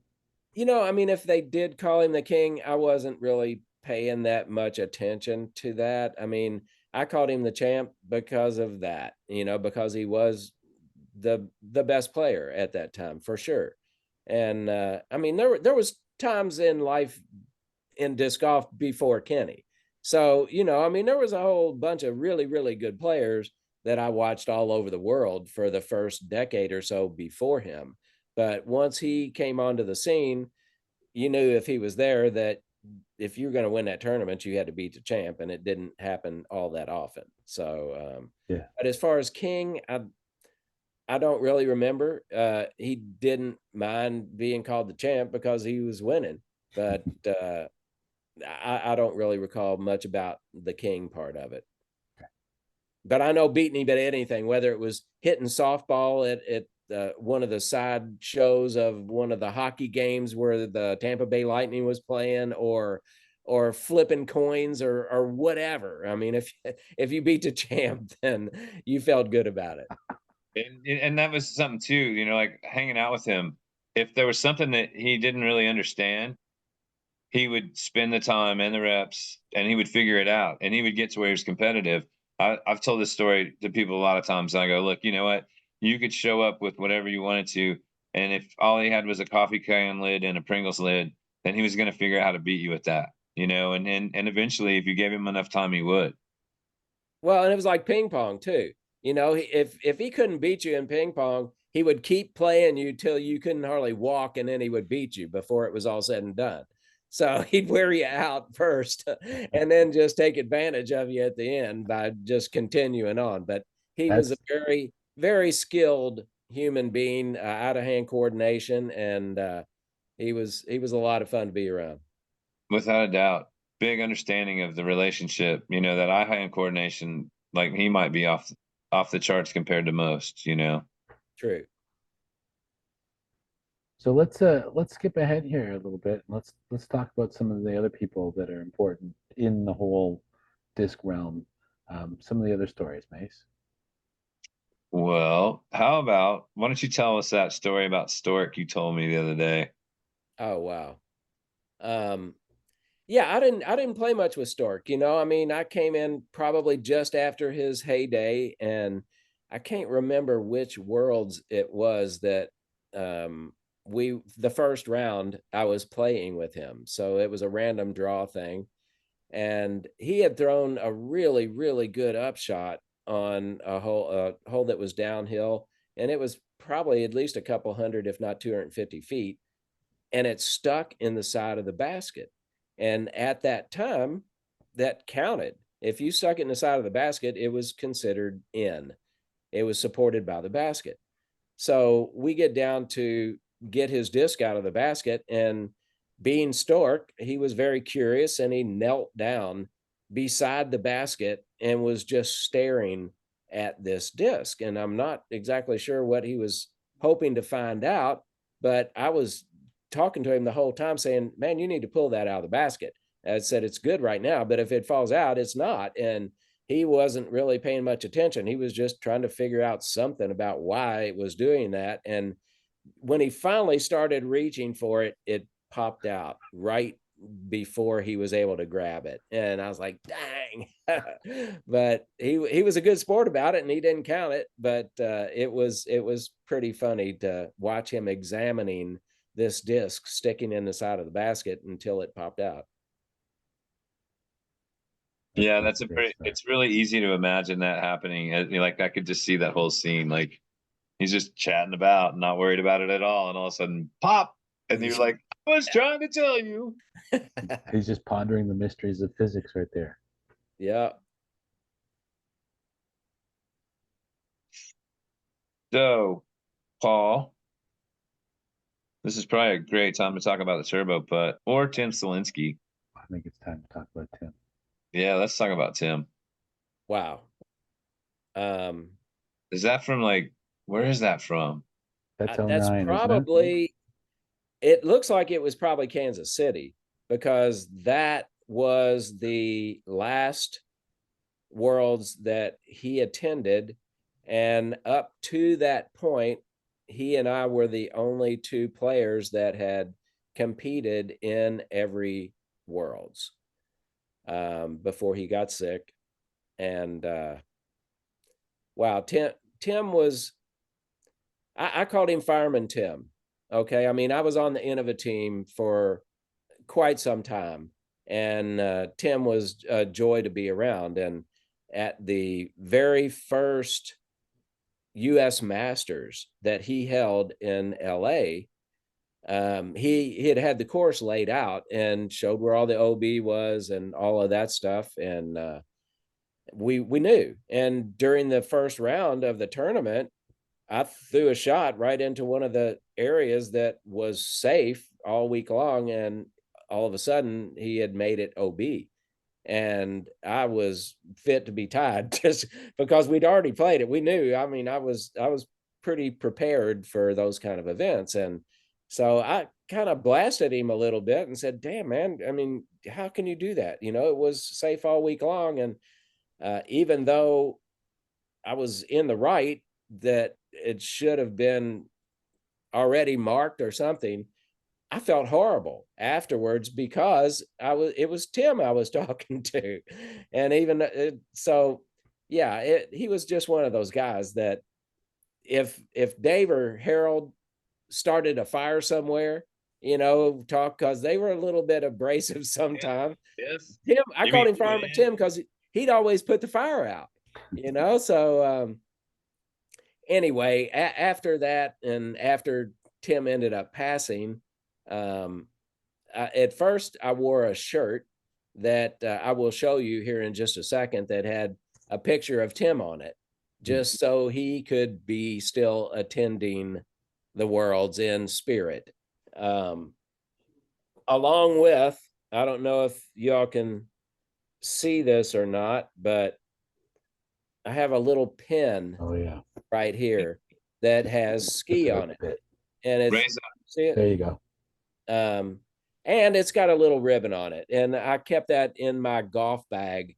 I mean, if they did call him the king, I wasn't really paying that much attention to that. I mean, I called him the champ because of that, because he was the best player at that time for sure. And I mean, there was times in life in disc golf before Kenny. So, I mean, there was a whole bunch of really, really good players that I watched all over the world for the first decade or so before him. But once he came onto the scene, you knew if he was there that if you're going to win that tournament, you had to beat the champ, and it didn't happen all that often. So, Yeah. but as far as King, I don't really remember. He didn't mind being called the champ because he was winning, but I don't really recall much about the King part of it. But I know beating him at anything, whether it was hitting softball at one of the side shows of one of the hockey games where the Tampa Bay Lightning was playing, or flipping coins or whatever. I mean, if you beat the champ, then you felt good about it. and that was something too, like hanging out with him. If there was something that he didn't really understand, he would spend the time and the reps and he would figure it out and he would get to where he was competitive. I've told this story to people a lot of times. And I go, look, you know what? You could show up with whatever you wanted to. And if all he had was a coffee can lid and a Pringles lid, then he was going to figure out how to beat you with that, and eventually, if you gave him enough time, he would. Well, and it was like ping pong too. If he couldn't beat you in ping pong, he would keep playing you till you couldn't hardly walk, and then he would beat you before it was all said and done. So he'd wear you out first, and then just take advantage of you at the end by just continuing on. But he was a That's very, very skilled human being, out of hand coordination, and he was a lot of fun to be around. Without a doubt. Big understanding of the relationship, that eye hand coordination, like he might be off the charts compared to most. True. so let's skip ahead here a little bit. Let's talk about some of the other people that are important in the whole disc realm. Some of the other stories, Mace. Well, how about why don't you tell us that story about Stork you told me the other day? Oh wow. Um, Yeah, I didn't play much with Stork. I mean, I came in probably just after his heyday, and I can't remember which worlds it was that the first round I was playing with him. So it was a random draw thing. And he had thrown a really, really good upshot on a hole that was downhill, and it was probably at least a couple hundred, if not 250 feet, and it stuck in the side of the basket. And at that time, that counted. If you stuck it in the side of the basket, it was considered in. It was supported by the basket. So we get down to get his disc out of the basket, and being Stork, he was very curious and he knelt down beside the basket and was just staring at this disc. And I'm not exactly sure what he was hoping to find out, but I was talking to him the whole time saying, man, you need to pull that out of the basket. I said, it's good right now, but if it falls out, it's not. And he wasn't really paying much attention. He was just trying to figure out something about why it was doing that. And when he finally started reaching for it, it popped out right before he was able to grab it. And I was like, dang. But he was a good sport about it, and he didn't count it. But it was pretty funny to watch him examining this disc sticking in the side of the basket until it popped out. Yeah, Great stuff. it's really easy to imagine that happening. Like I could just see that whole scene. Like he's just chatting about, not worried about it at all, and all of a sudden, pop, and you're like, I was trying to tell you. He's just pondering the mysteries of physics right there. Yeah. So, Paul, this is probably a great time to talk about the turbo putt or Tim Selinsky. I think it's time to talk about Tim. Yeah, let's talk about Tim. Wow. Is that from like, where is that from? That's That's 09, isn't it? probably, it looks like it was probably Kansas City, because that was the last worlds that he attended. And up to that point, he and I were the only two players that had competed in every worlds before he got sick. And wow, Tim was, I called him Fireman Tim. Okay. I mean, I was on the end of a team for quite some time, and Tim was a joy to be around. And at the very first U.S. Masters that he held in L.A., he had the course laid out and showed where all the OB was and all of that stuff. And we knew. And during the first round of the tournament, I threw a shot right into one of the areas that was safe all week long, and all of a sudden he had made it OB. And I was fit to be tied just because we'd already played it. We knew. I mean, I was pretty prepared for those kind of events. And so I kind of blasted him a little bit and said, damn, man, I mean, how can you do that? It was safe all week long. And even though I was in the right, that it should have been already marked or something, I felt horrible afterwards because it was Tim I was talking to. And even so, yeah, he was just one of those guys that if Dave or Harold started a fire somewhere, talk, because they were a little bit abrasive sometimes. Yes. Tim, I You called mean him Fireman Glenn? Tim because he'd always put the fire out, so anyway, after that, and after Tim ended up passing, at first I wore a shirt that I will show you here in just a second, that had a picture of Tim on it, just so he could be still attending the worlds in spirit. Along with, I don't know if y'all can see this or not, but I have a little pin Oh yeah. right here that has ski on it. Bit. And it's, Raise up. see it? There you go. And it's got a little ribbon on it. And I kept that in my golf bag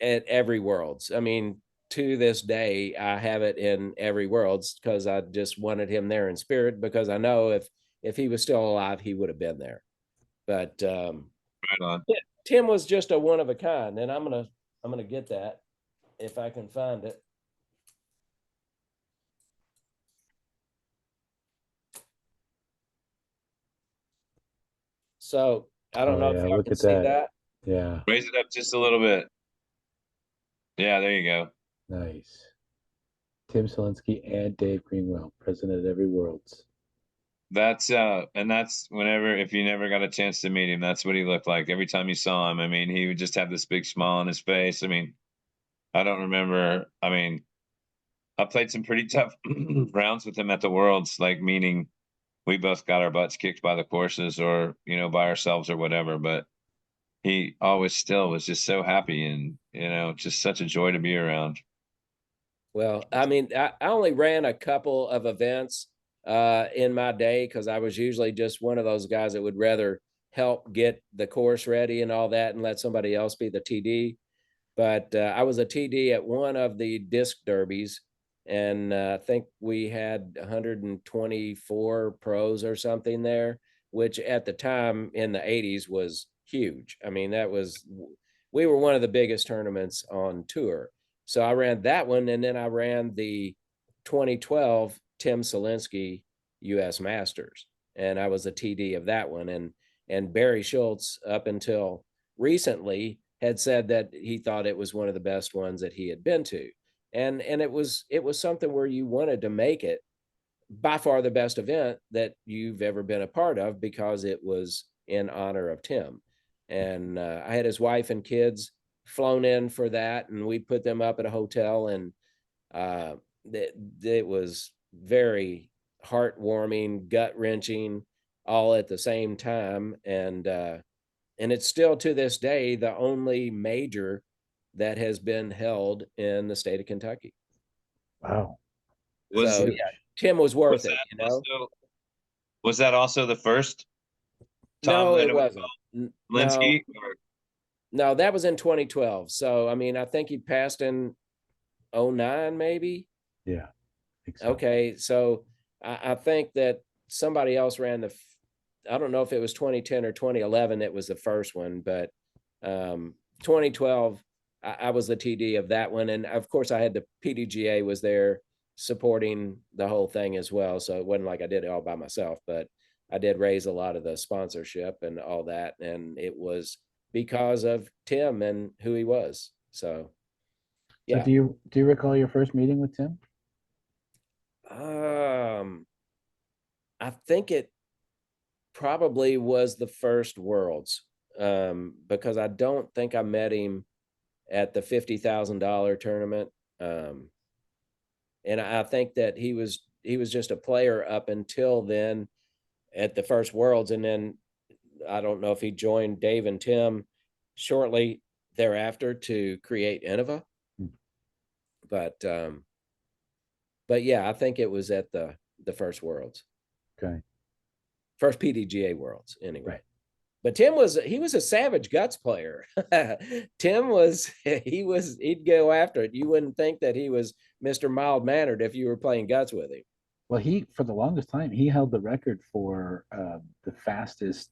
at every Worlds. I mean, to this day, I have it in every Worlds because I just wanted him there in spirit, because I know if he was still alive, he would have been there. But right on. Tim was just a one of a kind, and I'm gonna get that if I can find it. So I don't Oh know if yeah, y'all look can at see that. that. Yeah, Raise it up just a little bit. Yeah, there you go. nice. Tim Selinsky and Dave Greenwell, president at every Worlds. That's and that's whenever, if you never got a chance to meet him, that's what he looked like every time you saw him. I mean, he would just have this big smile on his face. I mean, I don't remember. I mean, I played some pretty tough rounds with him at the Worlds, like meaning we both got our butts kicked by the courses or, by ourselves or whatever. But he always still was just so happy and, just such a joy to be around. Well, I mean, I only ran a couple of events in my day because I was usually just one of those guys that would rather help get the course ready and all that and let somebody else be the TD. But I was a TD at one of the disc derbies, and I think we had 124 pros or something there, which at the time in the 80s was huge. I mean, we were one of the biggest tournaments on tour. So I ran that one, and then I ran the 2012 Tim Selinsky U.S. Masters, and I was a TD of that one. And Barry Schultz, up until recently, had said that he thought it was one of the best ones that he had been to, and it was something where you wanted to make it by far the best event that you've ever been a part of because it was in honor of Tim. And I had his wife and kids flown in for that, and we put them up at a hotel, and it was very heartwarming, gut wrenching, all at the same time. And it's still to this day the only major that has been held in the state of Kentucky. Wow. Was So Huge. yeah, Tim was was worth it, that you know. also was that also the first time No, that it it was wasn't. No, Linsky? no, that was in 2012. So I mean, I think he passed in 09 maybe. Yeah, I think so. Okay, so I think that somebody else ran I don't know if it was 2010 or 2011 that was the first one, but 2012, I was the TD of that one. And of course, I had the PDGA was there supporting the whole thing as well. So it wasn't like I did it all by myself, but I did raise a lot of the sponsorship and all that. And it was because of Tim and who he was. So, So yeah. do you recall your first meeting with Tim? I think it probably was the first Worlds, because I don't think I met him at the $50,000 tournament. And I think that he was just a player up until then at the first Worlds, and then I don't know if he joined Dave and Tim shortly thereafter to create Innova, Hmm. but yeah, I think it was at the first Worlds, Okay. first PDGA Worlds anyway. Right. But Tim was a savage guts player. Tim was he'd go after it. You wouldn't think that he was Mr. Mild Mannered if you were playing guts with him. Well, he for the longest time he held the record for the fastest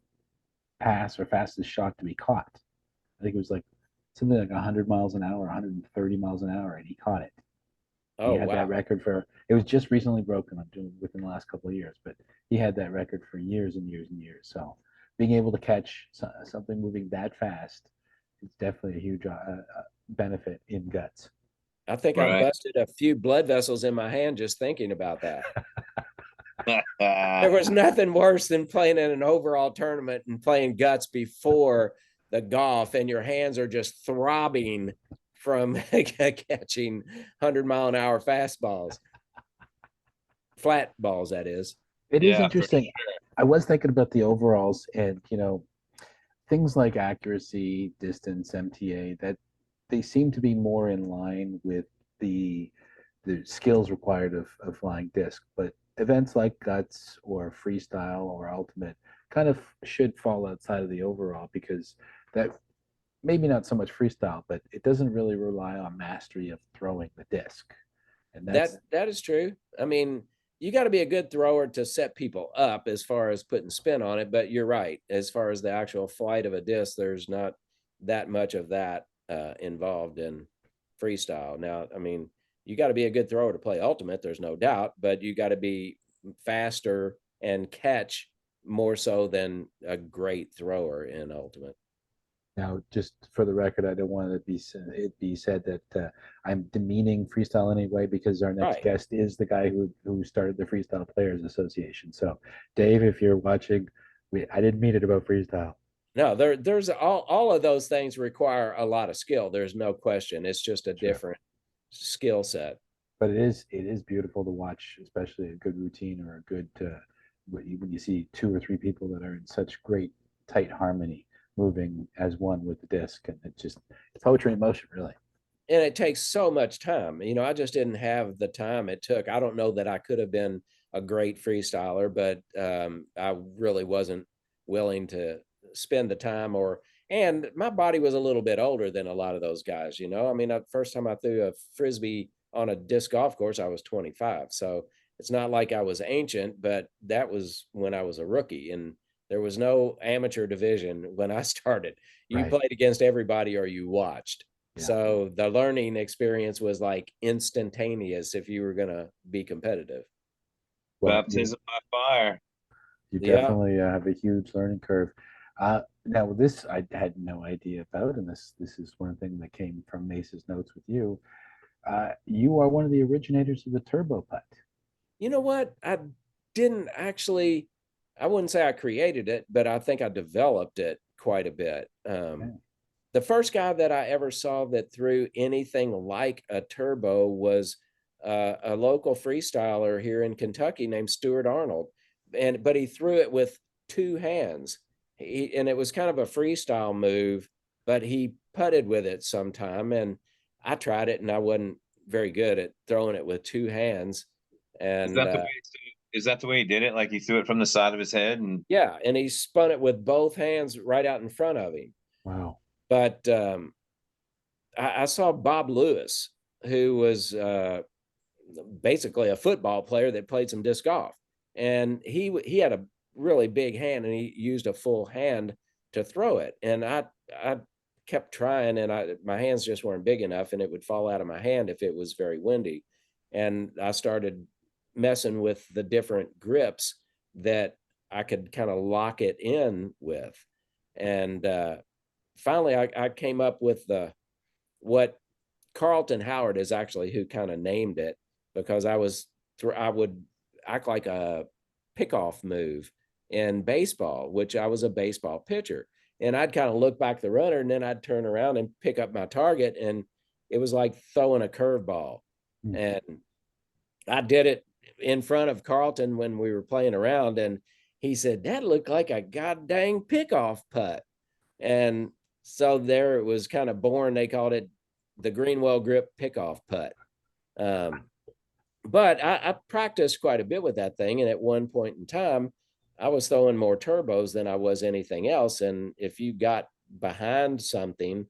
pass or fastest shot to be caught. I think it was like something like 100 miles an hour, 130 miles an hour, and he caught it. He Oh had that wow. record for it was just recently broken within the last couple of years, but he had that record for years and years and years. So being able to catch something moving that fast is definitely a huge benefit in guts. I think I Right. busted a few blood vessels in my hand just thinking about that. Ah, There was nothing worse than playing in an overall tournament and playing guts before the golf, and your hands are just throbbing from catching 100-mile-an-hour fastballs, flat balls, that is. It is yeah, for interesting. I was thinking about the overalls and things like accuracy, distance, MTA that they seem to be more in line with the the skills required of flying disc. But events like guts or freestyle or ultimate kind of should fall outside of the overall because that maybe not so much freestyle, but it doesn't really rely on mastery of throwing the disc. And that's That is true. I mean, you got to be a good thrower to set people up as far as putting spin on it. But you're right. As far as the actual flight of a disc, there's not that much of that involved in freestyle. Now, I mean, you got to be a good thrower to play ultimate. There's no doubt, but you got to be faster and catch more so than a great thrower in ultimate. Now, just for the record, I don't want it be said that I'm demeaning freestyle anyway, because our next Right. guest is the guy who started the Freestyle Players Association. So, Dave, if you're watching, I didn't mean it about freestyle. No, there's all of those things require a lot of skill. There's no question. It's just a different skill set. But it is beautiful to watch, especially a good routine or a good when you see two or three people that are in such great tight harmony moving as one with the disc, and it's poetry in motion, really. And it takes so much time. You know, I just didn't have the time it took. I don't know that I could have been a great freestyler, but I really wasn't willing to spend the time, and my body was a little bit older than a lot of those guys. You know, I mean, the first time I threw a frisbee on a disc golf course, I was 25. So it's not like I was ancient, but that was when I was a rookie, and there was no amateur division when I started. You Right. played against everybody or you watched. Yeah. So the learning experience was like instantaneous if you were going to be competitive. Well, Baptism by fire. you Yeah. definitely have a huge learning curve. Now, this I had no idea about, and this is one thing that came from Mace's notes with you. You are one of the originators of the turbo putt. You know what? I didn't actually, I wouldn't say I created it, but I think I developed it quite a bit. The first guy that I ever saw that threw anything like a turbo was a local freestyler here in Kentucky named Stuart Arnold. But he threw it with two hands. And it was kind of a freestyle move, but he putted with it sometime. And I tried it, and I wasn't very good at throwing it with two hands. And is that the way he did it? Like he threw it from the side of his head, and yeah, and he spun it with both hands right out in front of him. Wow. But I saw Bob Lewis, who was basically a football player that played some disc golf, and he had a really big hand, and he used a full hand to throw it. And I kept trying, and my hands just weren't big enough, and it would fall out of my hand if it was very windy. And I started messing with the different grips that I could kind of lock it in with. And finally, I came up with what Carlton Howard is actually who kind of named it, because I would act like a pickoff move in baseball, which I was a baseball pitcher. And I'd kind of look back the runner, and then I'd turn around and pick up my target. And it was like throwing a curveball. And I did it in front of Carlton when we were playing around. And he said, that looked like a god dang pickoff putt. And so there it was kind of born. They called it the Greenwell grip pickoff putt. But I practiced quite a bit with that thing. And at one point in time, I was throwing more turbos than I was anything else. And if you got behind something,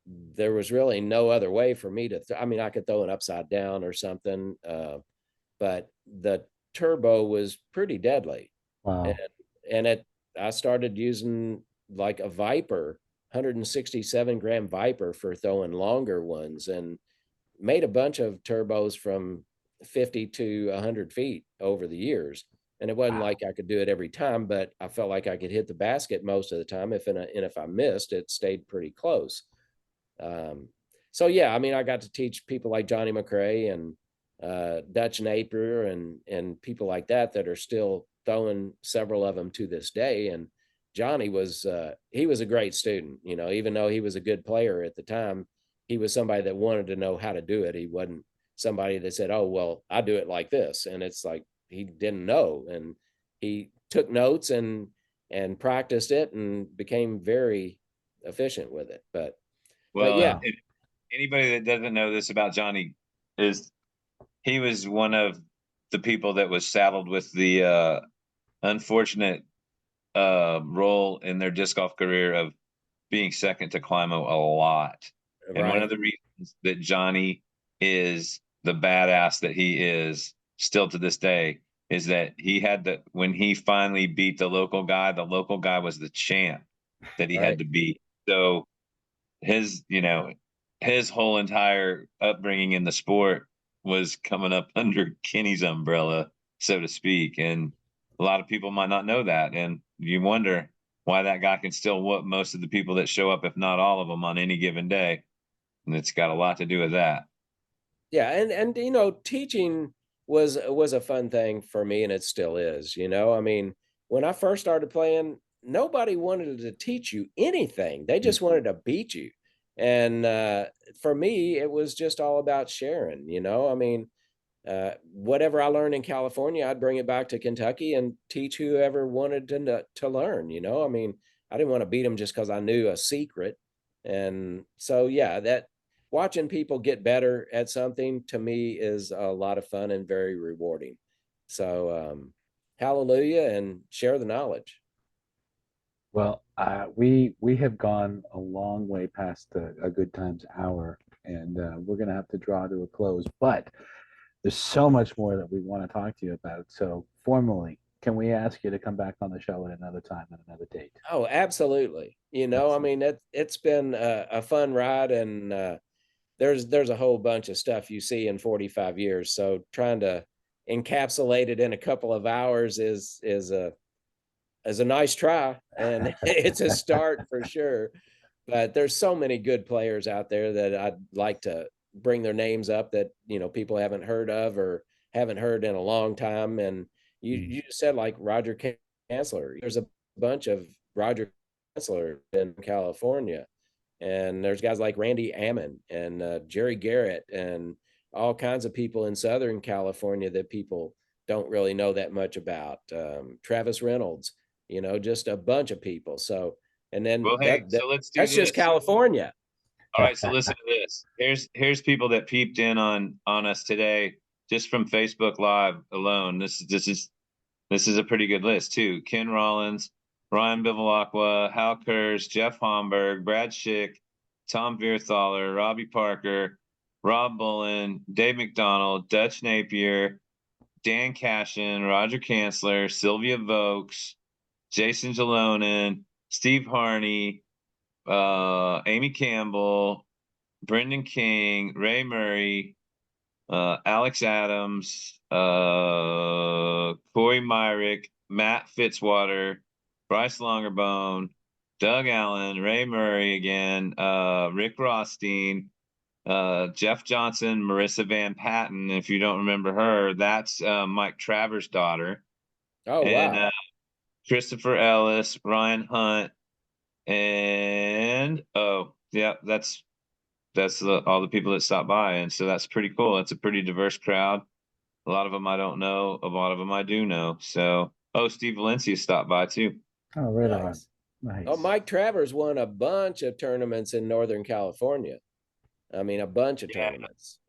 there was really no other way for me to, I mean, I could throw it upside down or something. But the turbo was pretty deadly. Wow. And I started using like a Viper, 167 gram Viper for throwing longer ones, and made a bunch of turbos from 50 to 100 feet over the years. And it wasn't like I could do it every time, but I felt like I could hit the basket most of the time. If I missed, it stayed pretty close. So yeah, I mean, I got to teach people like Johnny McRae and Dutch Napier and people like that are still throwing several of them to this day. And Johnny was he was a great student, you know, even though he was a good player at the time. He was somebody that wanted to know how to do it. He wasn't somebody that said, oh, well, I do it like this. And it's like, he didn't know. And he took notes and practiced it and became very efficient with it. But yeah. Anybody that doesn't know this about Johnny is he was one of the people that was saddled with the unfortunate role in their disc golf career of being second to Climo a lot. Right. And one of the reasons that Johnny is the badass that he is still to this day, is that he had when he finally beat the local guy was the champ that he had Right. to beat. So his, his whole entire upbringing in the sport was coming up under Kenny's umbrella, so to speak. And a lot of people might not know that. And you wonder why that guy can still whoop most of the people that show up, if not all of them, on any given day. And it's got a lot to do with that. Yeah, and teaching was a fun thing for me, and it still is. I mean, when I first started playing, nobody wanted to teach you anything. They just wanted to beat you. And for me, it was just all about sharing. I mean, whatever I learned in California, I'd bring it back to Kentucky and teach whoever wanted to learn. I mean, I didn't want to beat them just because I knew a secret. And so, yeah, that watching people get better at something to me is a lot of fun and very rewarding. So, hallelujah and share the knowledge. Well, we have gone a long way past a good times hour, and we're going to have to draw to a close. But there's so much more that we want to talk to you about. So formally, can we ask you to come back on the show at another time and another date? Oh, absolutely. I Excellent. mean, it's been a fun ride, and there's a whole bunch of stuff you see in 45 years. So trying to encapsulate it in a couple of hours is a nice try, and it's a start for sure. But there's so many good players out there that I'd like to bring their names up that people haven't heard of or haven't heard in a long time. And you just said like Roger Chancellor. There's a bunch of Roger Chancellor in California, and there's guys like Randy Ammon and Jerry Garrett and all kinds of people in Southern California that people don't really know that much about. Travis Reynolds, just a bunch of people. So, and then Well, hey, so let's do that's just this. California. All right, so listen to this. Here's people that peeped in on us today just from Facebook Live alone. This is a pretty good list too. Ken Rollins, Ryan Bivalacqua, Hal Kurz, Jeff Homburg, Brad Schick, Tom Vierthaler, Robbie Parker, Rob Bullen, Dave McDonald, Dutch Napier, Dan Cashin, Roger Kanzler, Sylvia Vokes, Jason Jalonen, Steve Harney, Amy Campbell, Brendan King, Ray Murray, Alex Adams, Corey Myrick, Matt Fitzwater, Bryce Longerbone, Doug Allen, Ray Murray again, Rick Rothstein, Jeff Johnson, Marissa Van Patten. If you don't remember her, that's Mike Travers' daughter. Oh, And wow. Christopher Ellis, Ryan Hunt, and yeah, that's all the people that stopped by, and so that's pretty cool. It's a pretty diverse crowd. A lot of them I don't know, a lot of them I do know. So, Steve Valencia stopped by too. Oh, right on. Nice. Nice. Oh, Mike Travers won a bunch of tournaments in Northern California. I mean, a bunch of tournaments.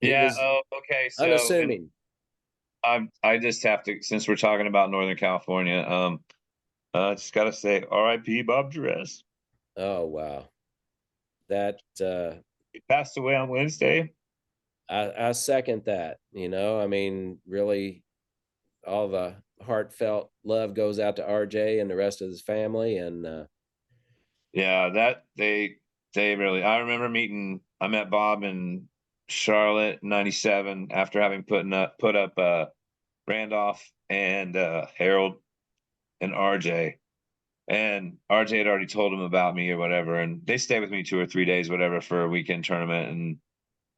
He Yeah. was Oh, okay. So, and unassuming. I just have to, since we're talking about Northern California, I just gotta say, R.I.P. Bob Dress. Oh, wow. That He passed away on Wednesday. I second that. I mean, really, all the heartfelt love goes out to RJ and the rest of his family. And Yeah, that they really. I met Bob in Charlotte in '97 after having put up Randolph and Harold and RJ. And RJ had already told him about me or whatever, and they stayed with me 2 or 3 days, whatever, for a weekend tournament.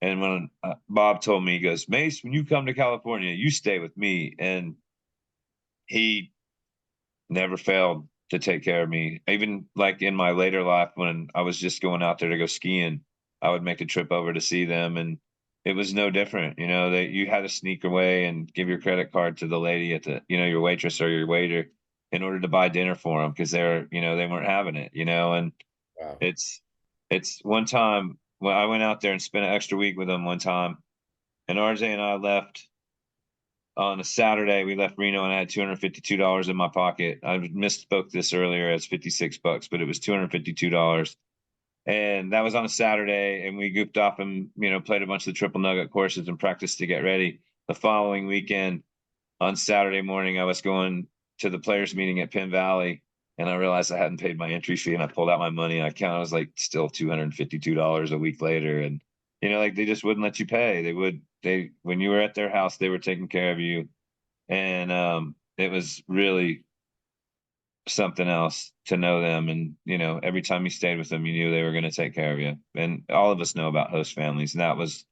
And when Bob told me, he goes, Mace, when you come to California, you stay with me. And he never failed to take care of me. Even like in my later life, when I was just going out there to go skiing, I would make a trip over to see them, and it was no different. That you had to sneak away and give your credit card to the lady at the, your waitress or your waiter in order to buy dinner for them, because they weren't having it. And wow. it's one time when I went out there and spent an extra week with them one time, and RJ and I left on a Saturday. We left Reno and I had $252 in my pocket. I misspoke this earlier as $56, but it was $252. And that was on a Saturday, and we gooped off and, played a bunch of the triple nugget courses and practiced to get ready. the following weekend on Saturday morning, I was going to the players meeting at Penn Valley, and I realized I hadn't paid my entry fee, and I pulled out my money, and I counted, I was like still $252 a week later. And, you know, like they just wouldn't let you pay. When you were at their house, they were taking care of you. And it was really something else to know them. And, you know, every time you stayed with them, you knew they were going to take care of you. And all of us know about host families, and that was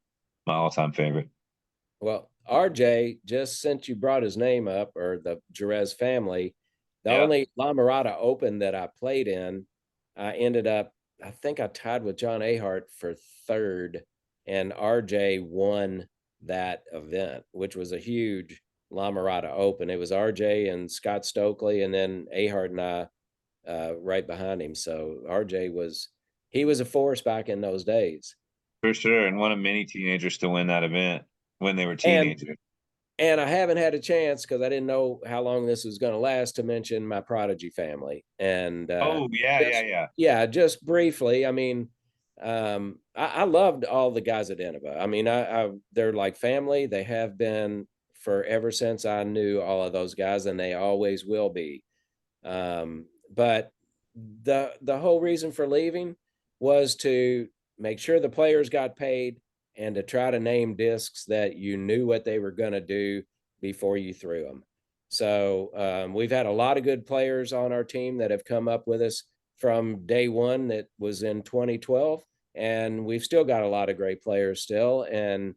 my all-time favorite. Well, RJ, just since you brought his name up, or the Jerez family, the Yeah. only La Mirada Open that I played in, I ended up, I think I tied with John Ahart for third, and RJ won that event, which was a huge La Mirada Open. It was RJ and Scott Stokely, and then Ahart and I right behind him. So RJ he was a force back in those days. For sure. And one of many teenagers to win that event when they were And teenagers. And I haven't had a chance, because I didn't know how long this was going to last, to mention my prodigy family. And Oh, yeah. yeah, just briefly. I mean, I loved all the guys at Innova. I mean, they're like family. They have been for ever since I knew all of those guys, and they always will be. But the whole reason for leaving was to make sure the players got paid, and to try to name discs that you knew what they were going to do before you threw them. So we've had a lot of good players on our team that have come up with us from day one. That was in 2012, and we've still got a lot of great players still. And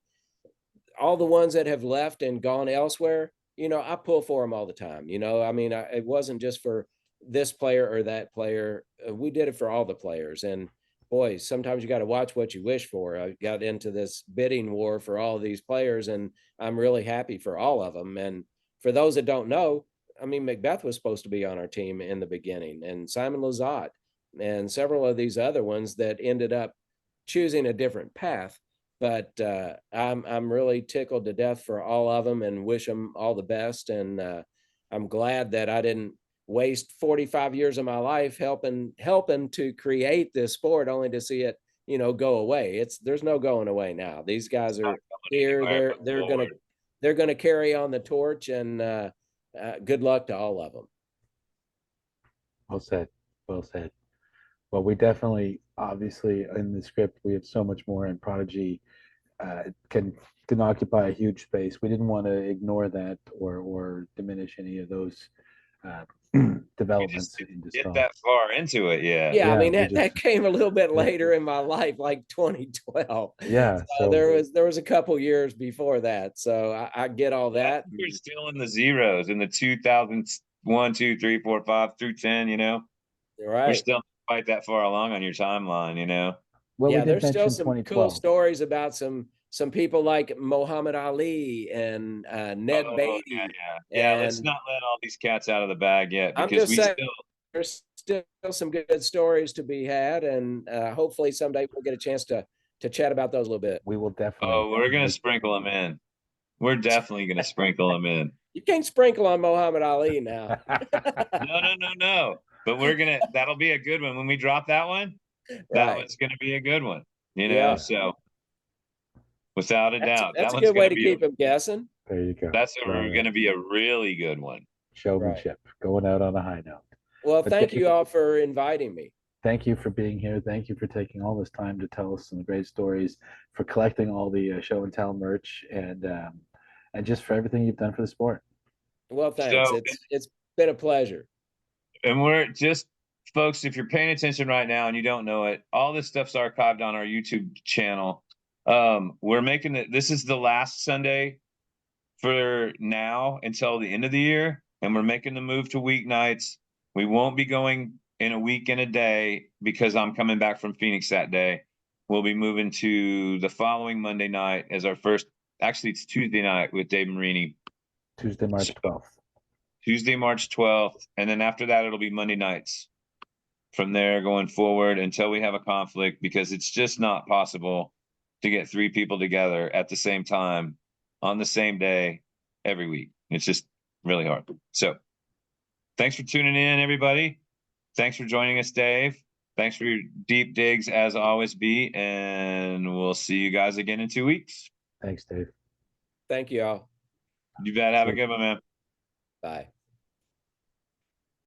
all the ones that have left and gone elsewhere, you know, I pull for them all the time. You know, I mean, it wasn't just for this player or that player. We did it for all the players. And boy, sometimes you got to watch what you wish for. I got into this bidding war for all of these players, and I'm really happy for all of them. And for those that don't know, I mean, Macbeth was supposed to be on our team in the beginning, and Simon Lazat, and several of these other ones that ended up choosing a different path. But I'm really tickled to death for all of them, and wish them all the best. And I'm glad that I didn't waste 45 years of my life helping to create this sport, only to see it, you know, go away. There's no going away now. These guys are here. They're gonna carry on the torch, and good luck to all of them. Well said. Well said. Well, we definitely, obviously, in the script, we have so much more, and Prodigy can occupy a huge space. We didn't want to ignore that or diminish any of those uh, developments into Get strong. that far into it, yeah. Yeah, I mean, we that came a little bit later in my life, like 2012. Yeah, so there was a couple years before that, so I get all that. We're still in the zeros in the 2001, 2, 3, 4, 5 through 10. You know, Right. We're still not quite that far along on your timeline. You know. Well, yeah, we did there's still mention some 2012. cool stories about some people like Muhammad Ali and Ned Beatty. Yeah. Let's not let all these cats out of the bag yet, because I'm just saying, there's still some good stories to be had, and hopefully someday we'll get a chance to chat about those a little bit. We will definitely. Oh, we're gonna sprinkle them in. We're definitely gonna sprinkle them in. You can't sprinkle on Muhammad Ali now. No. But that'll be a good one when we drop that one. That one's gonna be a good one. You know, Yeah. so without a doubt, That's that a good way to keep them guessing. There you go. That's going to be a really good one. Showmanship, going out on a high note. Well, thank you all for inviting me. Thank you for being here. Thank you for taking all this time to tell us some great stories, for collecting all the show and tell merch, and just for everything you've done for the sport. Well, thanks. So, it's been a pleasure. And we're just, folks, if you're paying attention right now and you don't know it, all this stuff's archived on our YouTube channel. We're making it. This is the last Sunday for now until the end of the year, and we're making the move to weeknights. We won't be going in a week and a day, because I'm coming back from Phoenix that day. We'll be moving to the following Monday night as our first. Actually, it's Tuesday night with Dave Marini. Tuesday, March 12th. Tuesday, March 12th, and then after that, it'll be Monday nights. From there, going forward until we have a conflict, because it's just not possible to get 3 people together at the same time on the same day every week. It's just really hard. So thanks for tuning in, everybody. Thanks for joining us, Dave. Thanks for your deep digs, as always, B. And we'll see you guys again in 2 weeks. Thanks, Dave. Thank you all. You bet. Have a good one, man. Bye.